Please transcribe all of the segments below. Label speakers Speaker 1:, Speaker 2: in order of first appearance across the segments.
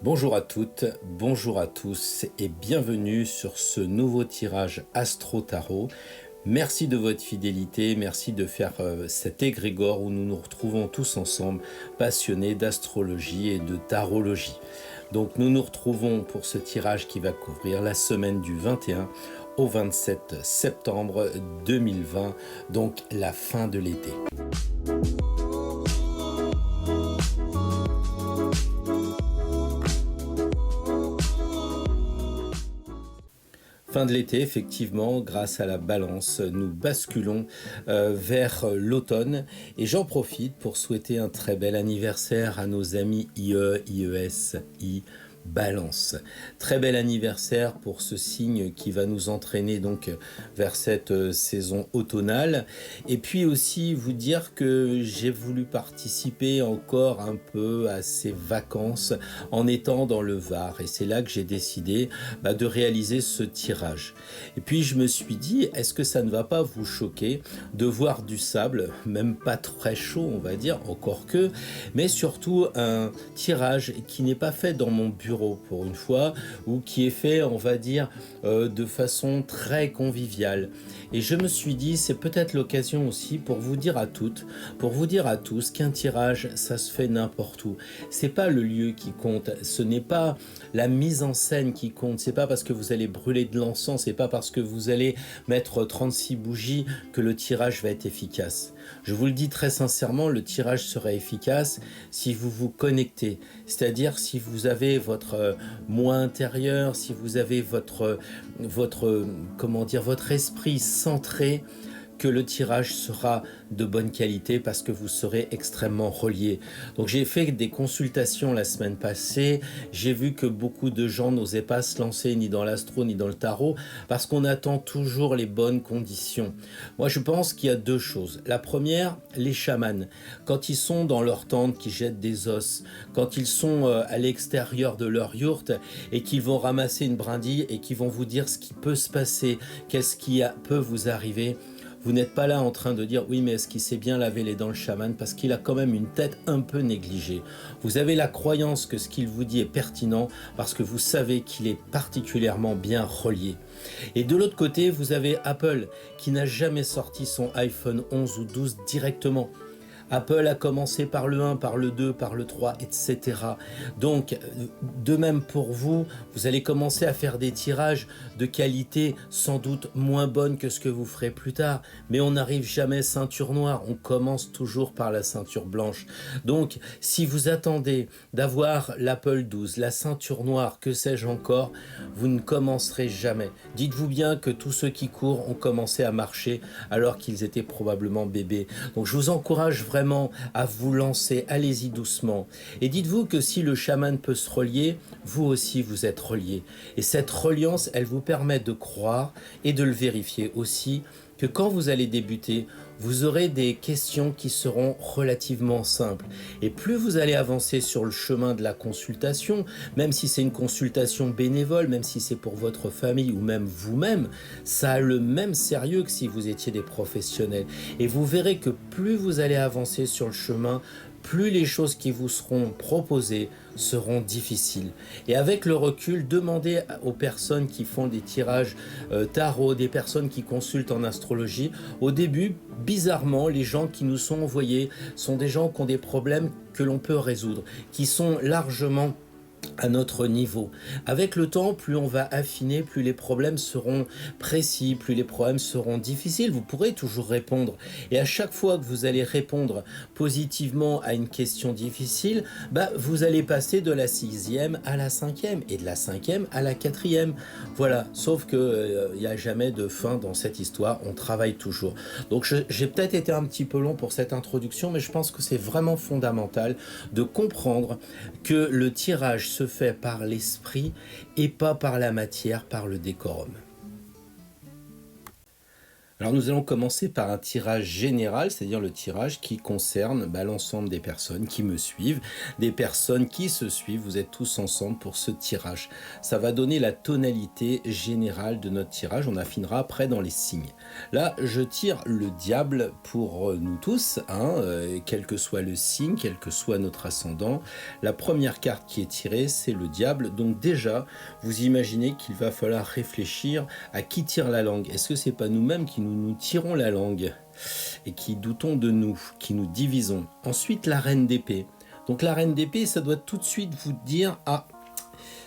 Speaker 1: Bonjour à toutes, bonjour à tous et bienvenue sur ce nouveau tirage Astro Tarot. Merci de votre fidélité, merci de faire cet égrégore où nous nous retrouvons tous ensemble passionnés d'astrologie et de tarologie. Donc nous nous retrouvons pour ce tirage qui va couvrir la semaine du 21 au 27 septembre 2020, donc la fin de l'été. Fin de l'été, effectivement, grâce à la balance, nous basculons vers l'automne. Et j'en profite pour souhaiter un très bel anniversaire à nos amis IE, IES, I, Balance. Très bel anniversaire pour ce signe qui va nous entraîner donc vers cette saison automnale. Et puis aussi vous dire que j'ai voulu participer encore un peu à ces vacances en étant dans le Var. Et c'est là que j'ai décidé de réaliser ce tirage. Et puis je me suis dit, est-ce que ça ne va pas vous choquer de voir du sable, même pas très chaud on va dire, encore que, mais surtout un tirage qui n'est pas fait dans mon bureau pour une fois, ou qui est fait, on va dire, de façon très conviviale. Et je me suis dit, c'est peut-être l'occasion aussi pour vous dire à toutes, pour vous dire à tous qu'un tirage, ça se fait n'importe où. C'est pas le lieu qui compte, ce n'est pas la mise en scène qui compte, c'est pas parce que vous allez brûler de l'encens, c'est pas parce que vous allez mettre 36 bougies que le tirage va être efficace. Je vous le dis très sincèrement, le tirage sera efficace si vous vous connectez, c'est-à-dire si vous avez votre moi intérieur, si vous avez votre esprit centré, que le tirage sera de bonne qualité parce que vous serez extrêmement reliés. Donc j'ai fait des consultations la semaine passée, j'ai vu que beaucoup de gens n'osaient pas se lancer ni dans l'astro ni dans le tarot parce qu'on attend toujours les bonnes conditions. Moi je pense qu'il y a deux choses. La première, les chamans, quand ils sont dans leur tente qui jettent des os, quand ils sont à l'extérieur de leur yourte et qu'ils vont ramasser une brindille et qu'ils vont vous dire ce qui peut se passer, qu'est-ce qui peut vous arriver. Vous n'êtes pas là en train de dire « oui, mais est-ce qu'il s'est bien lavé les dents le chaman ?» parce qu'il a quand même une tête un peu négligée. Vous avez la croyance que ce qu'il vous dit est pertinent parce que vous savez qu'il est particulièrement bien relié. Et de l'autre côté, vous avez Apple qui n'a jamais sorti son iPhone 11 ou 12 directement. Apple a commencé par le 1, par le 2, par le 3, etc. Donc, de même pour vous, vous allez commencer à faire des tirages de qualité sans doute moins bonne que ce que vous ferez plus tard. Mais on n'arrive jamais ceinture noire, on commence toujours par la ceinture blanche. Donc, si vous attendez d'avoir l'Apple 12, la ceinture noire, que sais-je encore, vous ne commencerez jamais. Dites-vous bien que tous ceux qui courent ont commencé à marcher alors qu'ils étaient probablement bébés. Donc, je vous encourage vraiment à vous lancer, allez-y doucement. Et dites-vous que si le chaman peut se relier, vous aussi vous êtes relié. Et cette reliance, elle vous permet de croire et de le vérifier aussi que quand vous allez débuter, vous aurez des questions qui seront relativement simples. Et plus vous allez avancer sur le chemin de la consultation, même si c'est une consultation bénévole, même si c'est pour votre famille ou même vous-même, ça a le même sérieux que si vous étiez des professionnels. Et vous verrez que plus vous allez avancer sur le chemin, plus les choses qui vous seront proposées seront difficiles. Et avec le recul, demandez aux personnes qui font des tirages tarot, des personnes qui consultent en astrologie. Au début, bizarrement, les gens qui nous sont envoyés sont des gens qui ont des problèmes que l'on peut résoudre, qui sont largement à notre niveau. Avec le temps, plus on va affiner, plus les problèmes seront précis, plus les problèmes seront difficiles. Vous pourrez toujours répondre. Et à chaque fois que vous allez répondre positivement à une question difficile, vous allez passer de la 6e à la 5e et de la 5e à la 4e. Voilà. Sauf que il n'y a jamais de fin dans cette histoire. On travaille toujours. Donc j'ai peut-être été un petit peu long pour cette introduction, mais je pense que c'est vraiment fondamental de comprendre que le tirage se fait par l'esprit et pas par la matière, par le décorum. Alors nous allons commencer par un tirage général, c'est-à-dire le tirage qui concerne l'ensemble des personnes qui me suivent, des personnes qui se suivent, vous êtes tous ensemble pour ce tirage. Ça va donner la tonalité générale de notre tirage, on affinera après dans les signes. Là, je tire le diable pour nous tous, quel que soit le signe, quel que soit notre ascendant. La première carte qui est tirée, c'est le diable, donc déjà, vous imaginez qu'il va falloir réfléchir à qui tire la langue. Est-ce que c'est pas nous-mêmes qui nous tirons la langue et qui doutons de nous, qui nous divisons? Ensuite, la reine d'épée. Donc la reine d'épée, ça doit tout de suite vous dire « Ah,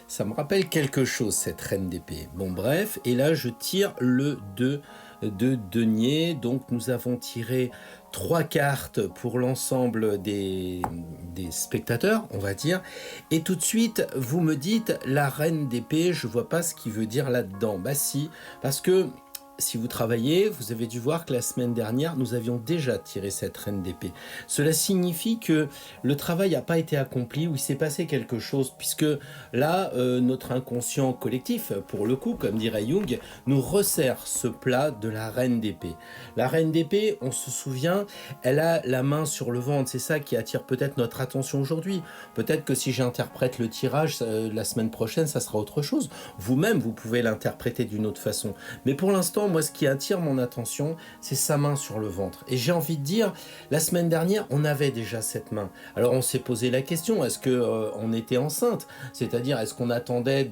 Speaker 1: ça me rappelle quelque chose, cette reine d'épée. » Bon, bref, et là, je tire le 2 de denier. Donc nous avons tiré 3 cartes pour l'ensemble des spectateurs, on va dire. Et tout de suite, vous me dites la reine d'épée, je vois pas ce qu'il veut dire là-dedans. Bah si, parce que si vous travaillez, vous avez dû voir que la semaine dernière, nous avions déjà tiré cette reine d'épée. Cela signifie que le travail n'a pas été accompli ou il s'est passé quelque chose, puisque là, notre inconscient collectif, pour le coup, comme dirait Jung, nous resserre ce plat de la reine d'épée. La reine d'épée, on se souvient, elle a la main sur le ventre. C'est ça qui attire peut-être notre attention aujourd'hui. Peut-être que si j'interprète le tirage la semaine prochaine, ça sera autre chose. Vous-même, vous pouvez l'interpréter d'une autre façon. Mais pour l'instant, moi, ce qui attire mon attention, c'est sa main sur le ventre. Et j'ai envie de dire, la semaine dernière, on avait déjà cette main. Alors, on s'est posé la question, est-ce que on était enceinte? C'est-à-dire, est-ce qu'on attendait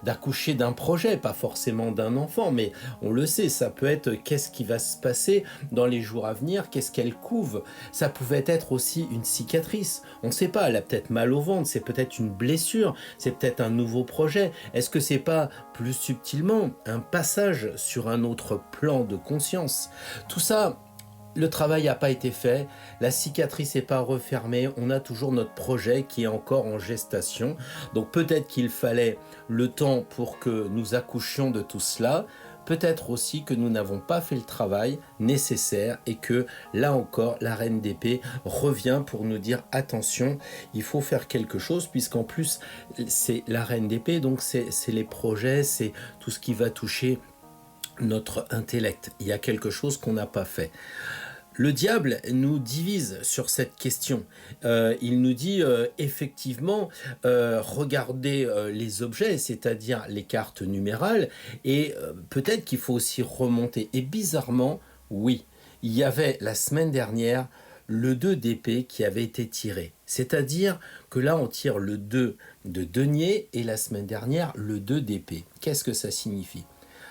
Speaker 1: d'accoucher d'un projet, pas forcément d'un enfant, mais on le sait, ça peut être qu'est-ce qui va se passer dans les jours à venir, qu'est-ce qu'elle couve. Ça pouvait être aussi une cicatrice. On ne sait pas, elle a peut-être mal au ventre, c'est peut-être une blessure, c'est peut-être un nouveau projet. Est-ce que c'est pas plus subtilement un passage sur un autre plan de conscience? Tout ça, le travail n'a pas été fait, la cicatrice n'est pas refermée, on a toujours notre projet qui est encore en gestation. Donc peut-être qu'il fallait le temps pour que nous accouchions de tout cela, peut-être aussi que nous n'avons pas fait le travail nécessaire et que là encore la reine d'épée revient pour nous dire attention, il faut faire quelque chose, puisqu'en plus c'est la reine d'épée, donc c'est les projets, c'est tout ce qui va toucher notre intellect. Il y a quelque chose qu'on n'a pas fait. Le diable nous divise sur cette question. Il nous dit effectivement, regardez les objets, c'est-à-dire les cartes numérales, et peut-être qu'il faut aussi remonter. Et bizarrement, oui, il y avait la semaine dernière le 2 d'épée qui avait été tiré. C'est-à-dire que là, on tire le 2 de denier et la semaine dernière, le 2 d'épée. Qu'est-ce que ça signifie ?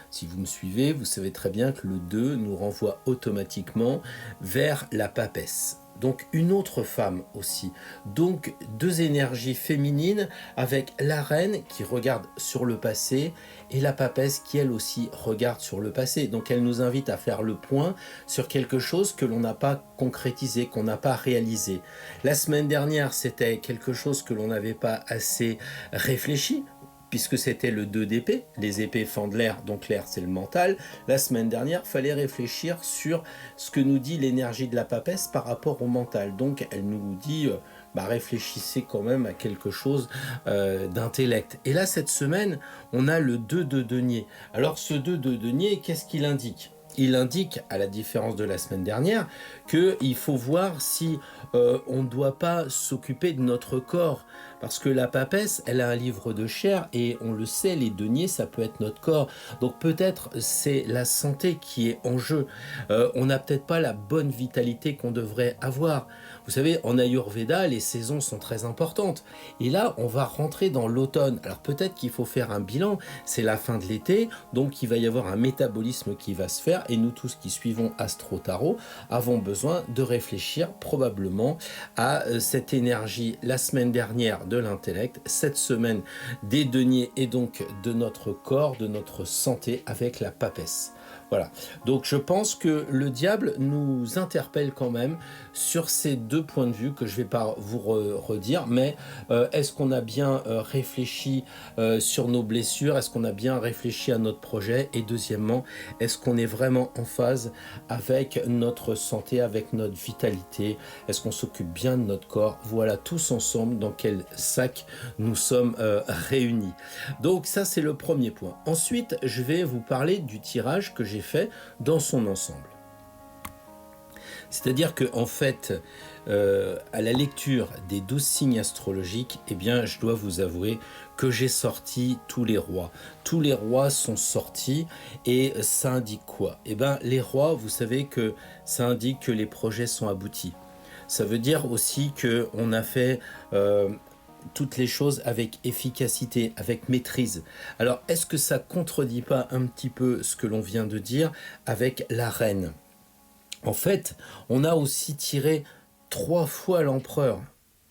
Speaker 1: Si vous me suivez, vous savez très bien que le 2 nous renvoie automatiquement vers la papesse. Donc une autre femme aussi. Donc 2 énergies féminines avec la reine qui regarde sur le passé et la papesse qui elle aussi regarde sur le passé. Donc elle nous invite à faire le point sur quelque chose que l'on n'a pas concrétisé, qu'on n'a pas réalisé. La semaine dernière, c'était quelque chose que l'on n'avait pas assez réfléchi, puisque c'était le 2 d'épée, les épées fendent l'air, donc l'air c'est le mental. La semaine dernière, il fallait réfléchir sur ce que nous dit l'énergie de la papesse par rapport au mental. Donc elle nous dit, réfléchissez quand même à quelque chose d'intellect. Et là, cette semaine, on a le 2 de denier. Alors ce 2 de denier, qu'est-ce qu'il indique ? Il indique, à la différence de la semaine dernière, qu'il faut voir si on ne doit pas s'occuper de notre corps. Parce que la papesse, elle a un livre de chair et on le sait, les deniers, ça peut être notre corps. Donc peut-être c'est la santé qui est en jeu. On n'a peut-être pas la bonne vitalité qu'on devrait avoir. Vous savez, en Ayurveda, les saisons sont très importantes. Et là, on va rentrer dans l'automne. Alors peut-être qu'il faut faire un bilan. C'est la fin de l'été, donc il va y avoir un métabolisme qui va se faire. Et nous tous qui suivons Astro Tarot avons besoin de réfléchir probablement à cette énergie la semaine dernière de l'intellect, cette semaine des deniers et donc de notre corps, de notre santé avec la papesse. Voilà, donc je pense que le diable nous interpelle quand même sur ces 2 points de vue que je ne vais pas vous redire, mais est-ce qu'on a bien réfléchi sur nos blessures, est-ce qu'on a bien réfléchi à notre projet, et deuxièmement, est-ce qu'on est vraiment en phase avec notre santé, avec notre vitalité, est-ce qu'on s'occupe bien de notre corps, voilà, tous ensemble dans quel sac nous sommes réunis. Donc ça c'est le premier point. Ensuite, je vais vous parler du tirage que j'ai j'ai fait dans son ensemble. C'est-à-dire que en fait, à la lecture des 12 signes astrologiques, eh bien, je dois vous avouer que j'ai sorti tous les rois. Tous les rois sont sortis et ça indique quoi? Eh bien, les rois, vous savez que ça indique que les projets sont aboutis. Ça veut dire aussi que on a fait toutes les choses avec efficacité, avec maîtrise. Alors, est-ce que ça contredit pas un petit peu ce que l'on vient de dire avec la reine? En fait, on a aussi tiré 3 fois l'empereur.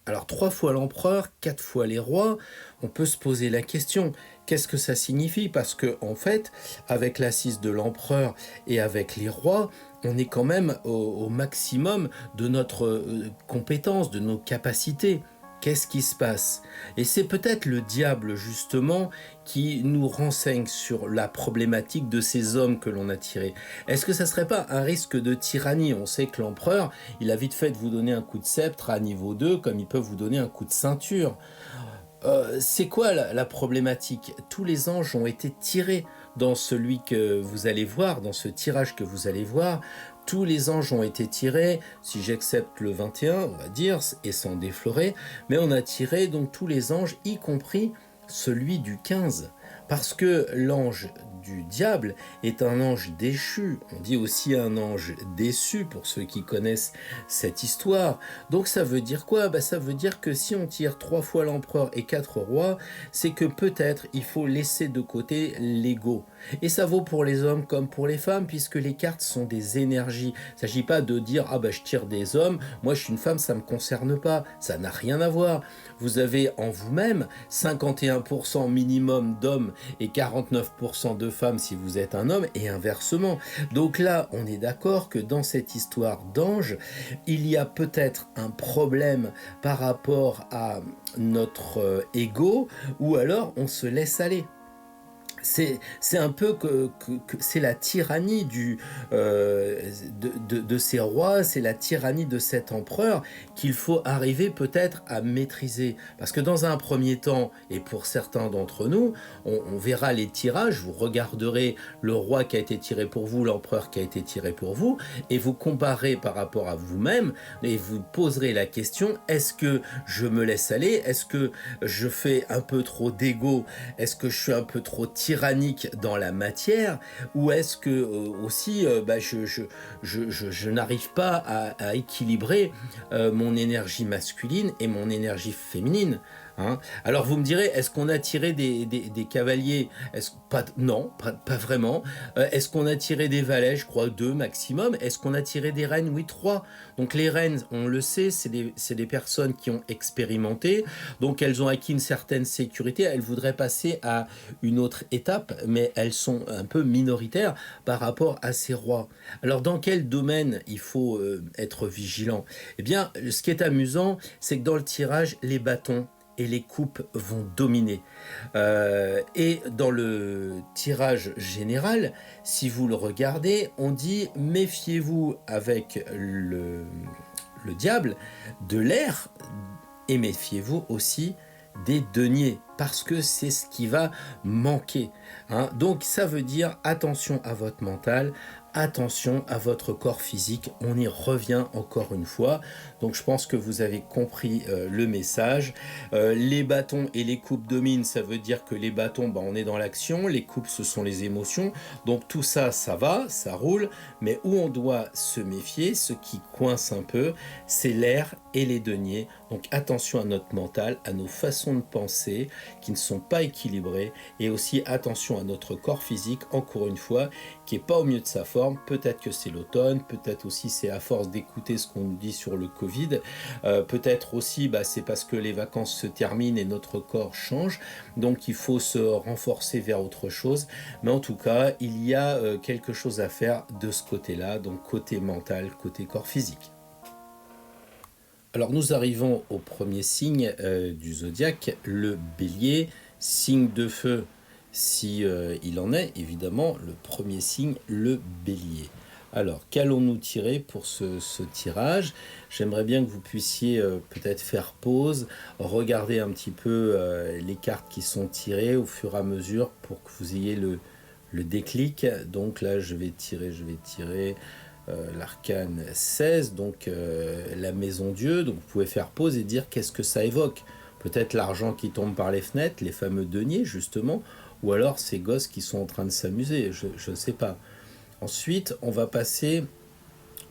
Speaker 1: Alors 3 fois l'empereur, 4 fois les rois, on peut se poser la question, qu'est-ce que ça signifie? Parce que en fait, avec l'assise de l'empereur et avec les rois, on est quand même au maximum de notre compétence, de nos capacités. Qu'est-ce qui se passe? Et c'est peut-être le diable justement qui nous renseigne sur la problématique de ces hommes que l'on a tirés. Est-ce que ça serait pas un risque de tyrannie? On sait que l'empereur, il a vite fait de vous donner un coup de sceptre à niveau 2, comme il peut vous donner un coup de ceinture. C'est quoi la problématique? Tous les anges ont été tirés dans celui que vous allez voir, dans ce tirage que vous allez voir. Tous les anges ont été tirés, si j'accepte le 21, on va dire, et sans déflorer, mais on a tiré donc tous les anges, y compris celui du 15. Parce que l'ange du diable est un ange déchu. On dit aussi un ange déçu pour ceux qui connaissent cette histoire. Donc ça veut dire quoi? Ça veut dire que si on tire 3 fois l'empereur et 4 rois, c'est que peut-être il faut laisser de côté l'ego. Et ça vaut pour les hommes comme pour les femmes, puisque les cartes sont des énergies. Il ne s'agit pas de dire « Ah je tire des hommes, moi je suis une femme, ça ne me concerne pas ». Ça n'a rien à voir. Vous avez en vous-même 51% minimum d'hommes et 49% de femmes si vous êtes un homme, et inversement. Donc là, on est d'accord que dans cette histoire d'ange, il y a peut-être un problème par rapport à notre ego, ou alors on se laisse aller. C'est un peu que c'est la tyrannie de ces rois, c'est la tyrannie de cet empereur qu'il faut arriver peut-être à maîtriser. Parce que dans un premier temps, et pour certains d'entre nous, on verra les tirages, vous regarderez le roi qui a été tiré pour vous, l'empereur qui a été tiré pour vous, et vous comparez par rapport à vous-même, et vous poserez la question, est-ce que je me laisse aller? Est-ce que je fais un peu trop d'ego? Est-ce que je suis un peu trop tyrannique dans la matière, ou est-ce que aussi je n'arrive pas à équilibrer mon énergie masculine et mon énergie féminine, hein? Alors vous me direz, est-ce qu'on a tiré des cavaliers? Non, pas vraiment. Est-ce qu'on a tiré des valets? Je crois 2 maximum. Est-ce qu'on a tiré des reines? Oui, 3. Donc les reines, on le sait, c'est des personnes qui ont expérimenté, donc elles ont acquis une certaine sécurité, elles voudraient passer à une autre étape, mais elles sont un peu minoritaires par rapport à ces rois. Alors dans quel domaine il faut être vigilant? Eh bien, ce qui est amusant, c'est que dans le tirage, les bâtons et les coupes vont dominer. Et dans le tirage général, si vous le regardez, on dit méfiez-vous avec le diable de l'air et méfiez-vous aussi des deniers, parce que c'est ce qui va manquer, hein. Donc ça veut dire attention à votre mental, attention à votre corps physique, on y revient encore une fois. Donc je pense que vous avez compris le message. Les bâtons et les coupes dominent, ça veut dire que les bâtons, on est dans l'action, les coupes ce sont les émotions, donc tout ça, ça va, ça roule, mais où on doit se méfier, ce qui coince un peu, c'est l'air et les deniers. Donc attention à notre mental, à nos façons de penser qui ne sont pas équilibrées, et aussi attention à notre corps physique, encore une fois, qui n'est pas au mieux de sa forme. Peut-être que c'est l'automne, peut-être aussi c'est à force d'écouter ce qu'on nous dit sur le Covid, peut-être aussi c'est parce que les vacances se terminent et notre corps change, donc il faut se renforcer vers autre chose, mais en tout cas il y a quelque chose à faire de ce côté-là, donc côté mental, côté corps physique. Alors nous arrivons au premier signe du zodiaque, le bélier, signe de feu si il en est, évidemment, le premier signe, le bélier. Alors, qu'allons-nous tirer pour ce tirage? J'aimerais bien que vous puissiez peut-être faire pause, regarder un petit peu les cartes qui sont tirées au fur et à mesure pour que vous ayez le le déclic. Donc là, je vais tirer l'arcane 16, donc la maison Dieu. Donc vous pouvez faire pause et dire qu'est-ce que ça évoque. Peut-être l'argent qui tombe par les fenêtres, les fameux deniers justement, ou alors ces gosses qui sont en train de s'amuser, je ne sais pas. Ensuite, on va passer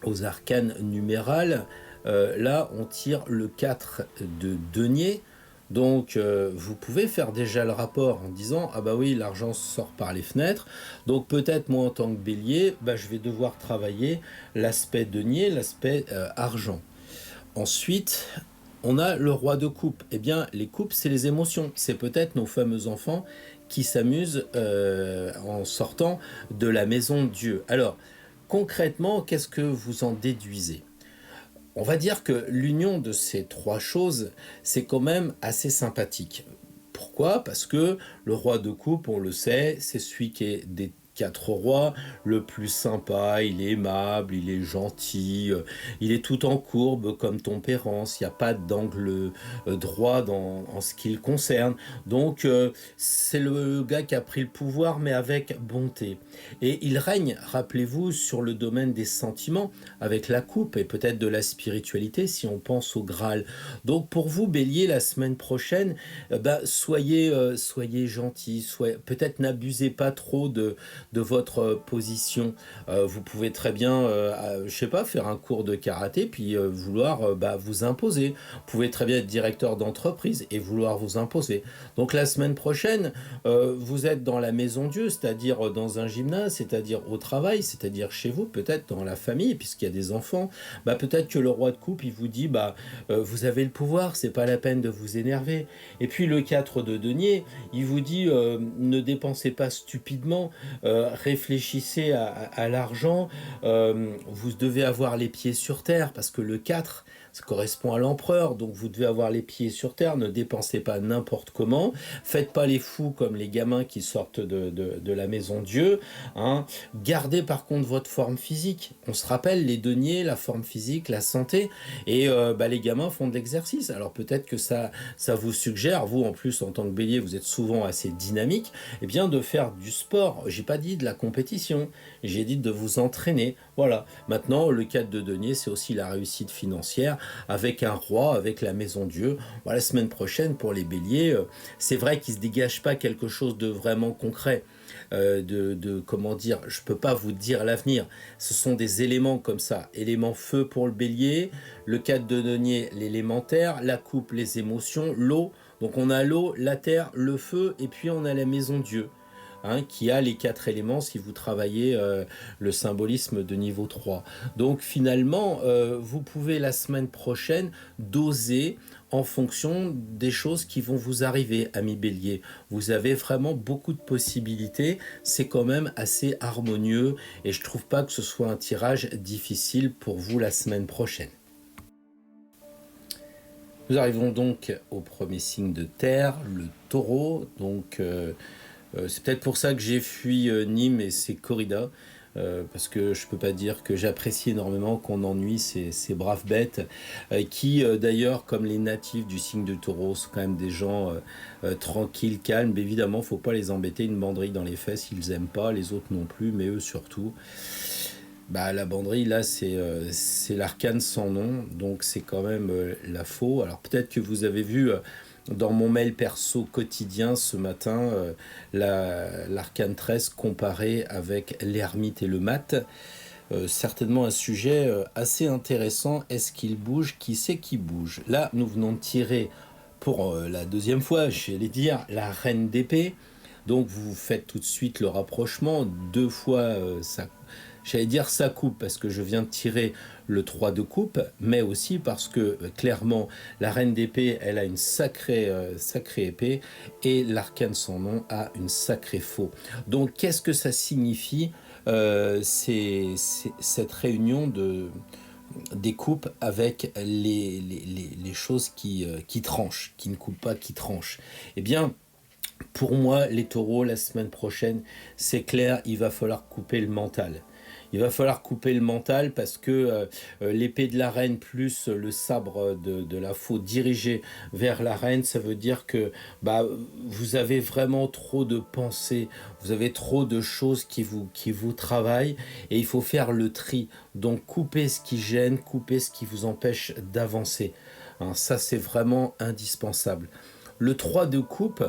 Speaker 1: aux arcanes numérales. Là, on tire le 4 de denier. Donc, vous pouvez faire déjà le rapport en disant ah bah oui, l'argent sort par les fenêtres. Donc, peut-être moi en tant que bélier, bah, je vais devoir travailler l'aspect denier, l'aspect argent. Ensuite, on a le roi de coupe. Eh bien, les coupes, c'est les émotions. C'est peut-être nos fameux enfants qui s'amusent en sortant de la maison de Dieu. Alors, concrètement, qu'est-ce que vous en déduisez? On va dire que l'union de ces trois choses, c'est quand même assez sympathique. Pourquoi? Parce que le roi de coupe, on le sait, c'est celui qui est des quatre rois le plus sympa, il est aimable, il est gentil, il est tout en courbe comme tempérance, il n'y a pas d'angle droit en ce qui le concerne. Donc c'est le gars qui a pris le pouvoir mais avec bonté. Et il règne, rappelez-vous, sur le domaine des sentiments, avec la coupe et peut-être de la spiritualité si on pense au Graal. Donc pour vous, Bélier, la semaine prochaine, soyez gentil, peut-être n'abusez pas trop de votre position. Vous pouvez très bien, je sais pas, faire un cours de karaté puis vouloir vous imposer. Vous pouvez très bien être directeur d'entreprise et vouloir vous imposer. Donc la semaine prochaine, vous êtes dans la maison Dieu, c'est-à-dire dans un gymnase, c'est-à-dire au travail, c'est-à-dire chez vous, peut-être dans la famille, puisqu'il y a des enfants. Peut-être que le roi de coupe, il vous dit, vous avez le pouvoir, c'est pas la peine de vous énerver. Et puis le 4 de denier, il vous dit, ne dépensez pas stupidement, réfléchissez à l'argent, vous devez avoir les pieds sur terre, parce que le 4, ça correspond à l'empereur, donc vous devez avoir les pieds sur terre, ne dépensez pas n'importe comment, faites pas les fous comme les gamins qui sortent de la maison Dieu, hein. Gardez par contre votre forme physique. On se rappelle, les deniers, la forme physique, la santé, et les gamins font de l'exercice. Alors peut-être que ça vous suggère, vous en plus en tant que bélier, vous êtes souvent assez dynamique, eh bien de faire du sport. J'ai pas dit de la compétition, j'ai dit de vous entraîner. Voilà. Maintenant, le 4 de denier, c'est aussi la réussite financière avec un roi, avec la maison Dieu. Voilà, la semaine prochaine, pour les béliers, c'est vrai qu'il ne se dégage pas quelque chose de vraiment concret. Comment dire, je peux pas vous dire l'avenir. Ce sont des éléments comme ça. Élément feu pour le bélier, le 4 de denier, l'élémentaire, la coupe, les émotions, l'eau. Donc on a l'eau, la terre, le feu, et puis on a la maison Dieu. Qui a les 4 éléments si vous travaillez le symbolisme de niveau 3. Donc finalement, vous pouvez la semaine prochaine doser en fonction des choses qui vont vous arriver, amis bélier. Vous avez vraiment beaucoup de possibilités, c'est quand même assez harmonieux et je trouve pas que ce soit un tirage difficile pour vous la semaine prochaine. Nous arrivons donc au premier signe de terre, le taureau. Donc c'est peut-être pour ça que j'ai fui Nîmes et ses corridas, parce que je peux pas dire que j'apprécie énormément qu'on ennuie ces braves bêtes, qui d'ailleurs, comme les natifs du signe de taureau, sont quand même des gens tranquilles, calmes. Mais évidemment, faut pas les embêter, une banderille dans les fesses, ils aiment pas, les autres non plus, mais eux surtout. La banderille, là, c'est l'arcane sans nom, donc c'est quand même la faux. Alors peut-être que vous avez vu dans mon mail perso quotidien ce matin, l'arcane 13 comparé avec l'ermite et le mat. Certainement un sujet assez intéressant. Est-ce qu'il bouge? Qui c'est qui bouge? Là, nous venons de tirer pour la deuxième fois, j'allais dire, la reine d'épée. Donc vous faites tout de suite le rapprochement. Deux fois, j'allais dire ça coupe parce que je viens de tirer le 3 de coupe, mais aussi parce que clairement la reine d'épée, elle a une sacrée épée et l'arcane sans nom a une sacrée faux. Donc qu'est-ce que ça signifie c'est cette réunion des coupes avec les choses qui tranchent, qui ne coupent pas, qui tranchent? Eh bien, pour moi, les taureaux, la semaine prochaine, c'est clair, il va falloir couper le mental. il va falloir couper le mental parce que l'épée de la reine plus le sabre de la faux dirigé vers la reine, ça veut dire que bah, vous avez vraiment trop de pensées, vous avez trop de choses qui vous travaillent et il faut faire le tri. Donc coupez ce qui gêne, coupez ce qui vous empêche d'avancer. Hein, ça, c'est vraiment indispensable. Le 3 de coupe,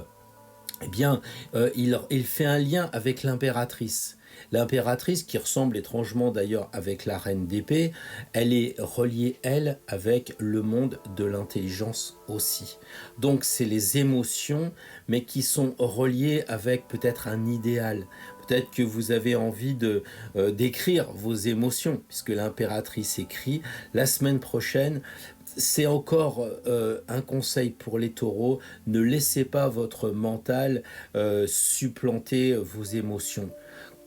Speaker 1: eh bien, il fait un lien avec l'impératrice. L'impératrice, qui ressemble étrangement d'ailleurs avec la reine d'épée, elle est reliée, elle, avec le monde de l'intelligence aussi. Donc c'est les émotions, mais qui sont reliées avec peut-être un idéal. Peut-être que vous avez envie d'écrire vos émotions, puisque l'impératrice écrit. La semaine prochaine, c'est encore un conseil pour les taureaux, ne laissez pas votre mental supplanter vos émotions.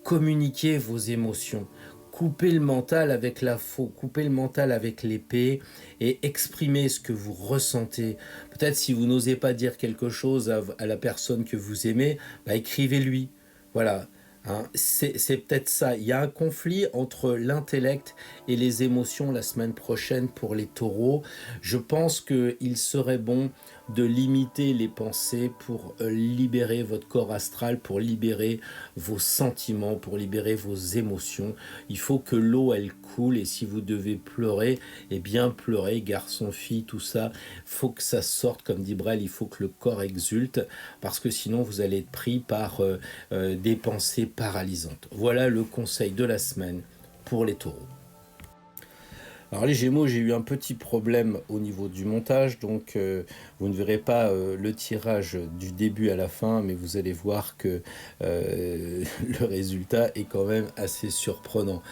Speaker 1: Communiquez vos émotions. Coupez le mental avec la faux, coupez le mental avec l'épée et exprimez ce que vous ressentez. Peut-être si vous n'osez pas dire quelque chose à la personne que vous aimez, bah, écrivez-lui. Voilà. Hein, c'est peut-être ça. Il y a un conflit entre l'intellect et les émotions la semaine prochaine pour les taureaux. Je pense qu'il serait bon de limiter les pensées pour libérer votre corps astral, pour libérer vos sentiments, pour libérer vos émotions. Il faut que l'eau, elle coule et si vous devez pleurer, eh bien pleurez, garçon, fille, tout ça. Il faut que ça sorte, comme dit Brel, il faut que le corps exulte parce que sinon vous allez être pris par des pensées paralysantes. Voilà le conseil de la semaine pour les taureaux. Alors les Gémeaux, j'ai eu un petit problème au niveau du montage, donc vous ne verrez pas le tirage du début à la fin, mais vous allez voir que le résultat est quand même assez surprenant.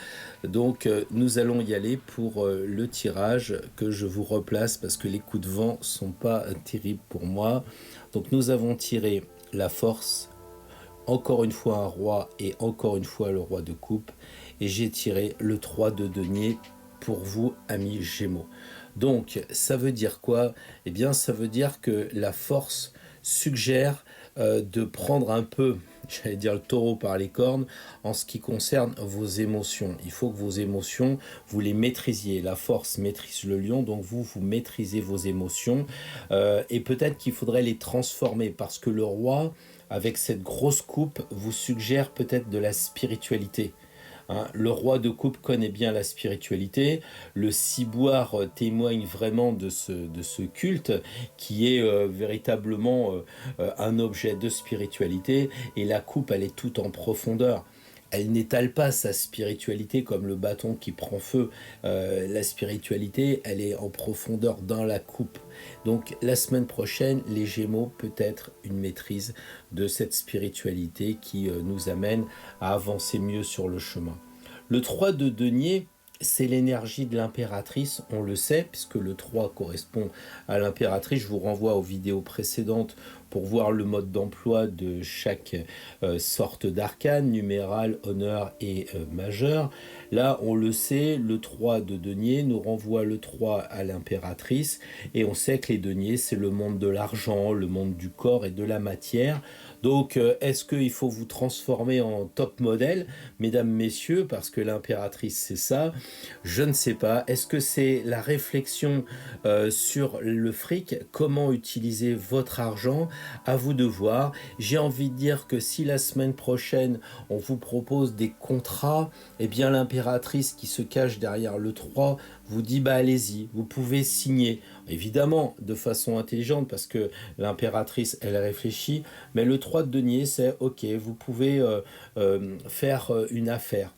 Speaker 1: Donc nous allons y aller pour le tirage que je vous replace parce que les coups de vent sont pas terribles pour moi. Donc nous avons tiré la force, encore une fois un roi et encore une fois le roi de coupe, et j'ai tiré le 3 de denier pour vous, amis Gémeaux. Donc, ça veut dire quoi? Eh bien, ça veut dire que la force suggère de prendre un peu, j'allais dire le taureau par les cornes, en ce qui concerne vos émotions. Il faut que vos émotions, vous les maîtrisiez. La force maîtrise le lion, donc vous maîtrisez vos émotions. Et peut-être qu'il faudrait les transformer, parce que le roi, avec cette grosse coupe, vous suggère peut-être de la spiritualité. Hein, le roi de coupe connaît bien la spiritualité, le ciboire témoigne vraiment de ce culte qui est véritablement un objet de spiritualité et la coupe elle est toute en profondeur. Elle n'étale pas sa spiritualité comme le bâton qui prend feu. La spiritualité, elle est en profondeur dans la coupe. Donc la semaine prochaine, les Gémeaux, peut-être une maîtrise de cette spiritualité qui nous amène à avancer mieux sur le chemin. Le 3 de denier, c'est l'énergie de l'impératrice, on le sait, puisque le 3 correspond à l'impératrice. Je vous renvoie aux vidéos précédentes pour voir le mode d'emploi de chaque sorte d'arcane, numéral, honneur et majeur. Là, on le sait, le 3 de denier nous renvoie le 3 à l'impératrice, et on sait que les deniers, c'est le monde de l'argent, le monde du corps et de la matière. Donc, est-ce qu'il faut vous transformer en top modèle, mesdames, messieurs, parce que l'impératrice, c'est ça? Je ne sais pas. Est-ce que c'est la réflexion sur le fric? Comment utiliser votre argent? À vous de voir. J'ai envie de dire que si la semaine prochaine, on vous propose des contrats, eh bien, l'impératrice qui se cache derrière le 3 vous dit, bah allez-y, vous pouvez signer. Évidemment, de façon intelligente, parce que l'impératrice, elle réfléchit, mais le 3 de denier, c'est ok, vous pouvez faire une affaire.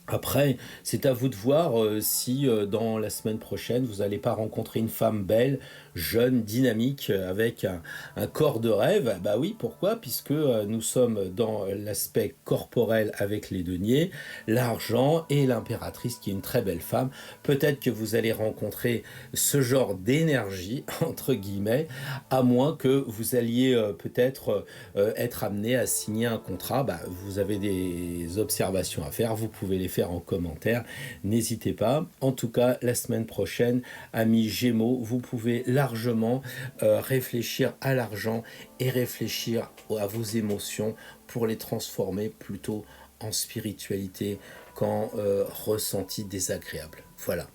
Speaker 1: Après, c'est à vous de voir si dans la semaine prochaine, vous n'allez pas rencontrer une femme belle, jeune, dynamique, avec un corps de rêve. Bah oui, pourquoi? Puisque nous sommes dans l'aspect corporel avec les deniers, l'argent et l'impératrice qui est une très belle femme. Peut-être que vous allez rencontrer ce genre d'énergie, entre guillemets, à moins que vous alliez peut-être être amené à signer un contrat. Bah, vous avez des observations à faire, vous pouvez les faire en commentaire, n'hésitez pas. En tout cas, la semaine prochaine, amis Gémeaux, vous pouvez largement réfléchir à l'argent et réfléchir à vos émotions pour les transformer plutôt en spiritualité marquant ressenti désagréable. Voilà.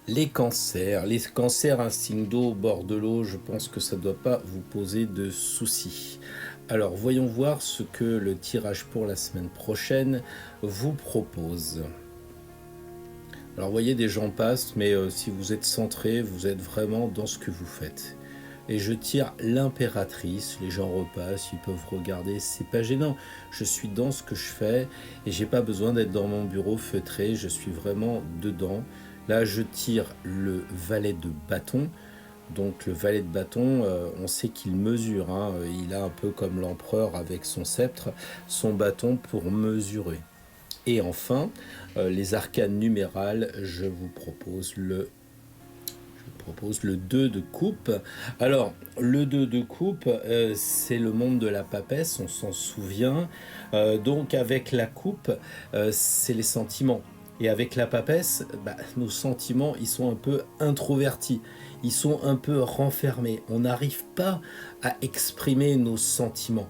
Speaker 1: Les cancers, un signe d'eau au bord de l'eau, je pense que ça ne doit pas vous poser de soucis. Alors, voyons voir ce que le tirage pour la semaine prochaine vous propose. Alors, vous voyez, des gens passent, mais si vous êtes centré, vous êtes vraiment dans ce que vous faites. Et je tire l'impératrice, les gens repassent, ils peuvent regarder, c'est pas gênant. Je suis dans ce que je fais et j'ai pas besoin d'être dans mon bureau feutré, je suis vraiment dedans. Là, je tire le valet de bâton. Donc le valet de bâton, on sait qu'il mesure, hein. Il a un peu comme l'empereur avec son sceptre, son bâton pour mesurer. Et enfin, les arcanes numérales, je vous propose le 2 de coupe. Alors, le 2 de coupe, c'est le monde de la papesse, on s'en souvient. Donc, avec la coupe, c'est les sentiments. Et avec la papesse, nos sentiments, ils sont un peu introvertis, ils sont un peu renfermés. On n'arrive pas à exprimer nos sentiments.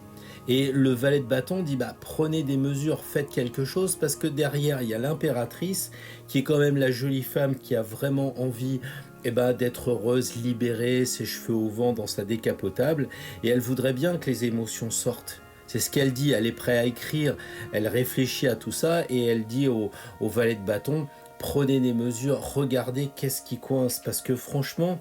Speaker 1: Et le valet de bâton dit prenez des mesures, faites quelque chose, parce que derrière il y a l'impératrice qui est quand même la jolie femme qui a vraiment envie d'être heureuse, libérée, ses cheveux au vent dans sa décapotable, et elle voudrait bien que les émotions sortent. C'est ce qu'elle dit, elle est prête à écrire, elle réfléchit à tout ça et elle dit au valet de bâton, prenez des mesures, regardez qu'est-ce qui coince, parce que franchement,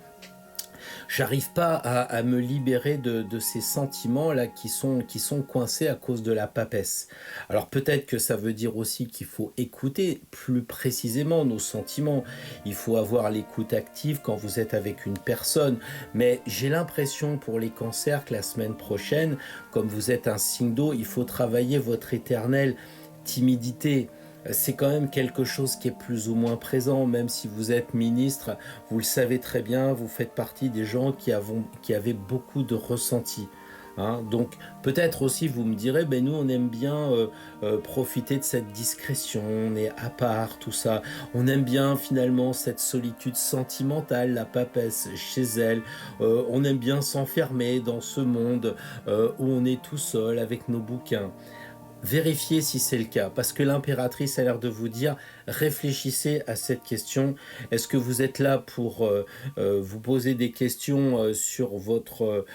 Speaker 1: j'arrive pas à me libérer de ces sentiments-là qui sont coincés à cause de la papesse. Alors peut-être que ça veut dire aussi qu'il faut écouter plus précisément nos sentiments. Il faut avoir l'écoute active quand vous êtes avec une personne. Mais j'ai l'impression pour les cancers que la semaine prochaine, comme vous êtes un signe d'eau, il faut travailler votre éternelle timidité. C'est quand même quelque chose qui est plus ou moins présent, même si vous êtes ministre, vous le savez très bien, vous faites partie des gens qui avaient beaucoup de ressentis. Hein. Donc peut-être aussi vous me direz, nous on aime bien profiter de cette discrétion, on est à part, tout ça. On aime bien finalement cette solitude sentimentale, la papesse chez elle. On aime bien s'enfermer dans ce monde où on est tout seul avec nos bouquins. Vérifiez si c'est le cas, parce que l'impératrice a l'air de vous dire, réfléchissez à cette question. Est-ce que vous êtes là pour vous poser des questions sur votre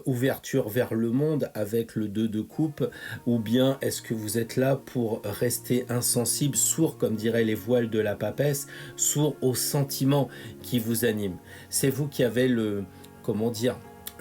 Speaker 1: ouverture vers le monde avec le 2 de coupe, ou bien est-ce que vous êtes là pour rester insensible, sourd, comme diraient les voiles de la papesse, sourd aux sentiments qui vous animent? C'est vous qui avez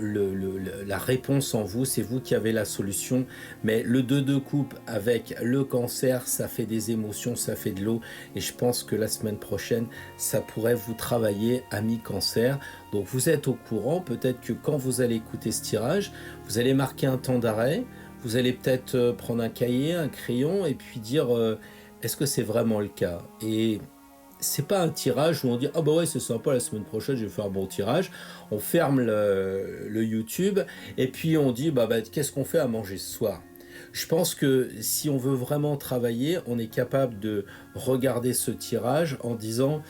Speaker 1: la réponse en vous, c'est vous qui avez la solution, mais le 2 de coupe avec le cancer, ça fait des émotions, ça fait de l'eau, et je pense que la semaine prochaine, ça pourrait vous travailler, ami cancer. Donc vous êtes au courant, peut-être que quand vous allez écouter ce tirage, vous allez marquer un temps d'arrêt, vous allez peut-être prendre un cahier, un crayon, et puis dire, est-ce que c'est vraiment le cas? Et c'est pas un tirage où on dit ouais c'est sympa, la semaine prochaine je vais faire un bon tirage, on ferme le YouTube et puis on dit qu'est-ce qu'on fait à manger ce soir. Je pense que si on veut vraiment travailler, on est capable de regarder ce tirage en disant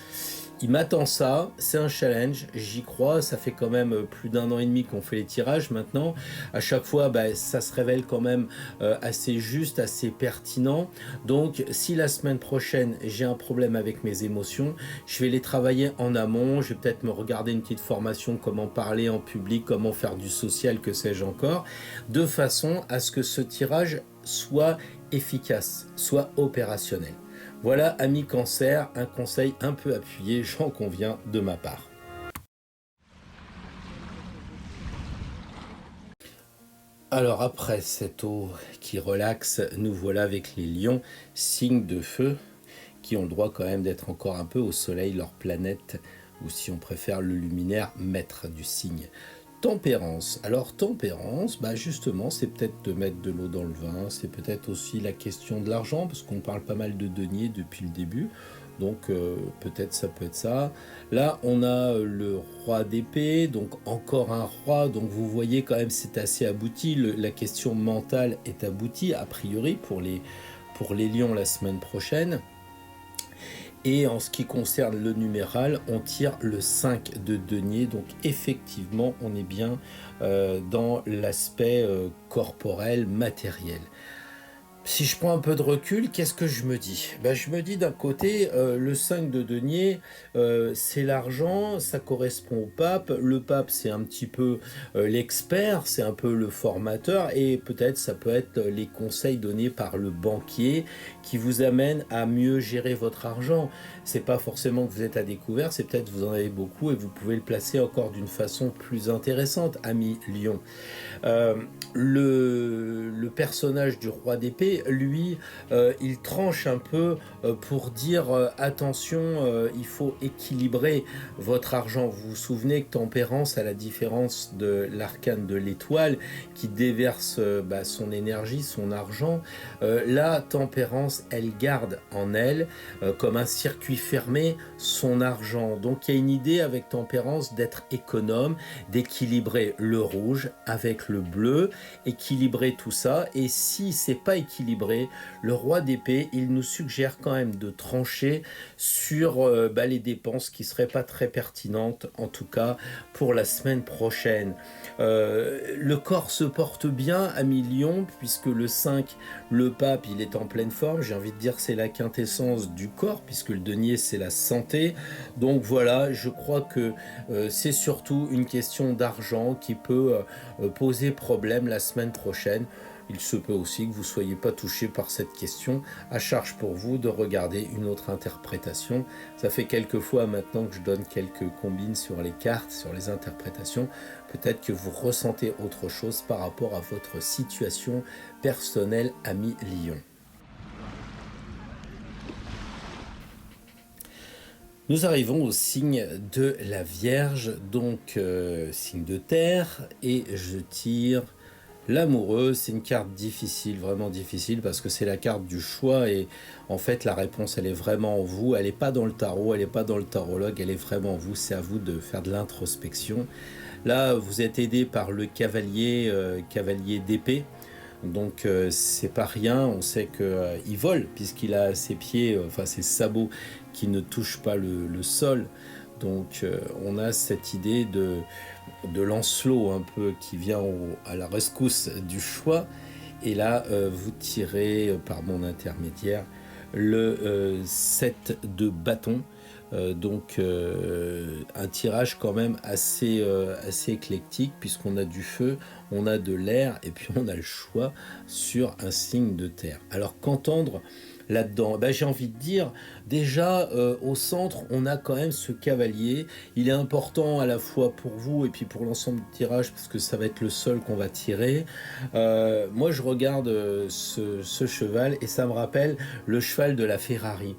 Speaker 1: il m'attend ça, c'est un challenge, j'y crois, ça fait quand même plus d'1 an et demi qu'on fait les tirages maintenant. À chaque fois, ça se révèle quand même assez juste, assez pertinent. Donc, si la semaine prochaine, j'ai un problème avec mes émotions, je vais les travailler en amont. Je vais peut-être me regarder une petite formation, comment parler en public, comment faire du social, que sais-je encore, de façon à ce que ce tirage soit efficace, soit opérationnel. Voilà, ami cancer, un conseil un peu appuyé, j'en conviens, de ma part. Alors après cette eau qui relaxe, nous voilà avec les lions, signes de feu, qui ont le droit quand même d'être encore un peu au soleil, leur planète, ou si on préfère le luminaire, maître du signe. Tempérance. Alors tempérance, justement, c'est peut-être de mettre de l'eau dans le vin, c'est peut-être aussi la question de l'argent, parce qu'on parle pas mal de deniers depuis le début, donc peut-être ça peut être ça. Là, on a le roi d'épée, donc encore un roi, donc vous voyez quand même c'est assez abouti, la question mentale est aboutie, a priori, pour les lions la semaine prochaine. Et en ce qui concerne le numéral, on tire le 5 de denier. Donc effectivement, on est bien dans l'aspect corporel, matériel. Si je prends un peu de recul, qu'est-ce que je me dis? Je me dis d'un côté, le 5 de denier, c'est l'argent, ça correspond au pape. Le pape, c'est un petit peu l'expert, c'est un peu le formateur, et peut-être ça peut être les conseils donnés par le banquier qui vous amènent à mieux gérer votre argent. C'est pas forcément que vous êtes à découvert, c'est peut-être que vous en avez beaucoup et vous pouvez le placer encore d'une façon plus intéressante, ami Lion. Euh, le personnage du roi d'épée, lui, il tranche un peu pour dire attention, il faut équilibrer votre argent. Vous vous souvenez que Tempérance, à la différence de l'arcane de l'étoile, qui déverse son énergie, son argent, là, Tempérance, elle garde en elle, comme un circuit fermé, son argent. Donc il y a une idée avec Tempérance d'être économe, d'équilibrer le rouge avec le bleu, équilibrer tout ça. Et si c'est pas équilibré, le roi d'épée, il nous suggère quand même de trancher sur les dépenses qui seraient pas très pertinentes, en tout cas pour la semaine prochaine. Le corps se porte bien à Lion, puisque le 5, le pape, il est en pleine forme. J'ai envie de dire que c'est la quintessence du corps, puisque le denier, c'est la santé. Donc voilà, je crois que c'est surtout une question d'argent qui peut poser problème la semaine prochaine. Il se peut aussi que vous ne soyez pas touché par cette question. À charge pour vous de regarder une autre interprétation. Ça fait quelques fois maintenant que je donne quelques combines sur les cartes, sur les interprétations. Peut-être que vous ressentez autre chose par rapport à votre situation personnelle, ami Lion. Nous arrivons au signe de la Vierge, donc signe de terre, et je tire l'amoureux. C'est une carte difficile, vraiment difficile, parce que c'est la carte du choix, et en fait la réponse elle est vraiment en vous, elle n'est pas dans le tarot, elle n'est pas dans le tarologue, elle est vraiment en vous, c'est à vous de faire de l'introspection. Là vous êtes aidé par le cavalier, cavalier d'épée. Donc c'est pas rien, on sait qu'il vole puisqu'il a ses pieds, ses sabots qui ne touchent pas le sol. Donc on a cette idée de Lancelot un peu qui vient à la rescousse du choix. Et là vous tirez par mon intermédiaire le 7 de bâton. Un tirage quand même assez éclectique, puisqu'on a du feu, on a de l'air et puis on a le choix sur un signe de terre. Alors qu'entendre là-dedans? J'ai envie de dire, déjà au centre on a quand même ce cavalier. Il est important à la fois pour vous et puis pour l'ensemble du tirage, parce que ça va être le seul qu'on va tirer. Moi je regarde ce cheval et ça me rappelle le cheval de la Ferrari.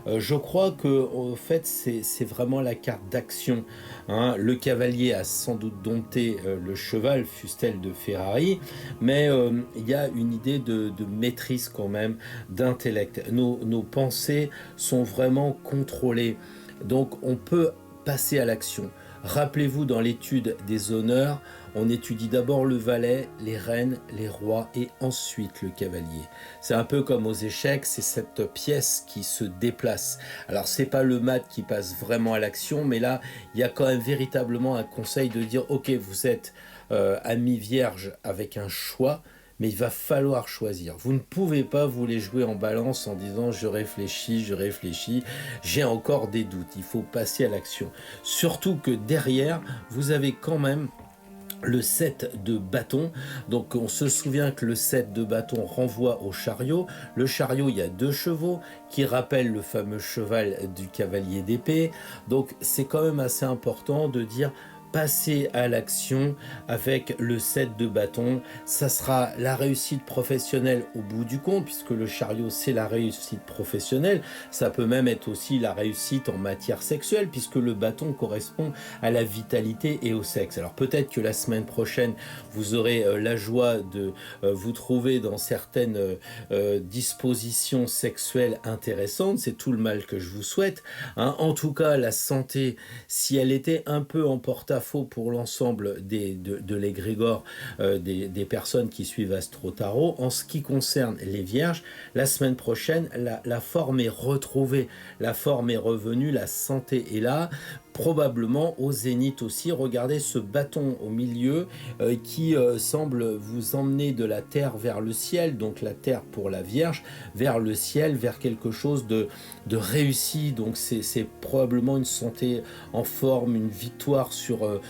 Speaker 1: Je crois que en fait c'est vraiment la carte d'action, hein. Le cavalier a sans doute dompté le cheval, fût-elle de Ferrari, mais il y a une idée de maîtrise quand même, d'intellect. Nos pensées sont vraiment contrôlées, donc on peut passer à l'action. Rappelez-vous, dans l'étude des honneurs, on étudie d'abord le valet, les reines, les rois et ensuite le cavalier. C'est un peu comme aux échecs, c'est cette pièce qui se déplace. Alors c'est pas le mat qui passe vraiment à l'action, mais là il y a quand même véritablement un conseil de dire ok, vous êtes ami vierge avec un choix, mais il va falloir choisir. Vous ne pouvez pas vous les jouer en balance en disant je réfléchis, j'ai encore des doutes. Il faut passer à l'action. Surtout que derrière, vous avez quand même le 7 de bâton. Donc on se souvient que le 7 de bâton renvoie au chariot. Le chariot, il y a 2 chevaux qui rappellent le fameux cheval du cavalier d'épée. Donc c'est quand même assez important de dire passer à l'action avec le 7 de bâton. Ça sera la réussite professionnelle au bout du compte, puisque le chariot c'est la réussite professionnelle. Ça peut même être aussi la réussite en matière sexuelle, puisque le bâton correspond à la vitalité et au sexe. Alors peut-être que la semaine prochaine vous aurez la joie de vous trouver dans certaines dispositions sexuelles intéressantes. C'est tout le mal que je vous souhaite, hein. En tout cas la santé, si elle était un peu en porte-à-faux ça vaut pour l'ensemble de l'égrégore des personnes qui suivent Astro Tarot. En ce qui concerne les vierges, la semaine prochaine, la forme est retrouvée, la forme est revenue, la santé est là, probablement au zénith aussi. Regardez ce bâton au milieu qui semble vous emmener de la terre vers le ciel, donc la terre pour la Vierge, vers le ciel, vers quelque chose de réussi. Donc c'est probablement une santé en forme, une victoire sur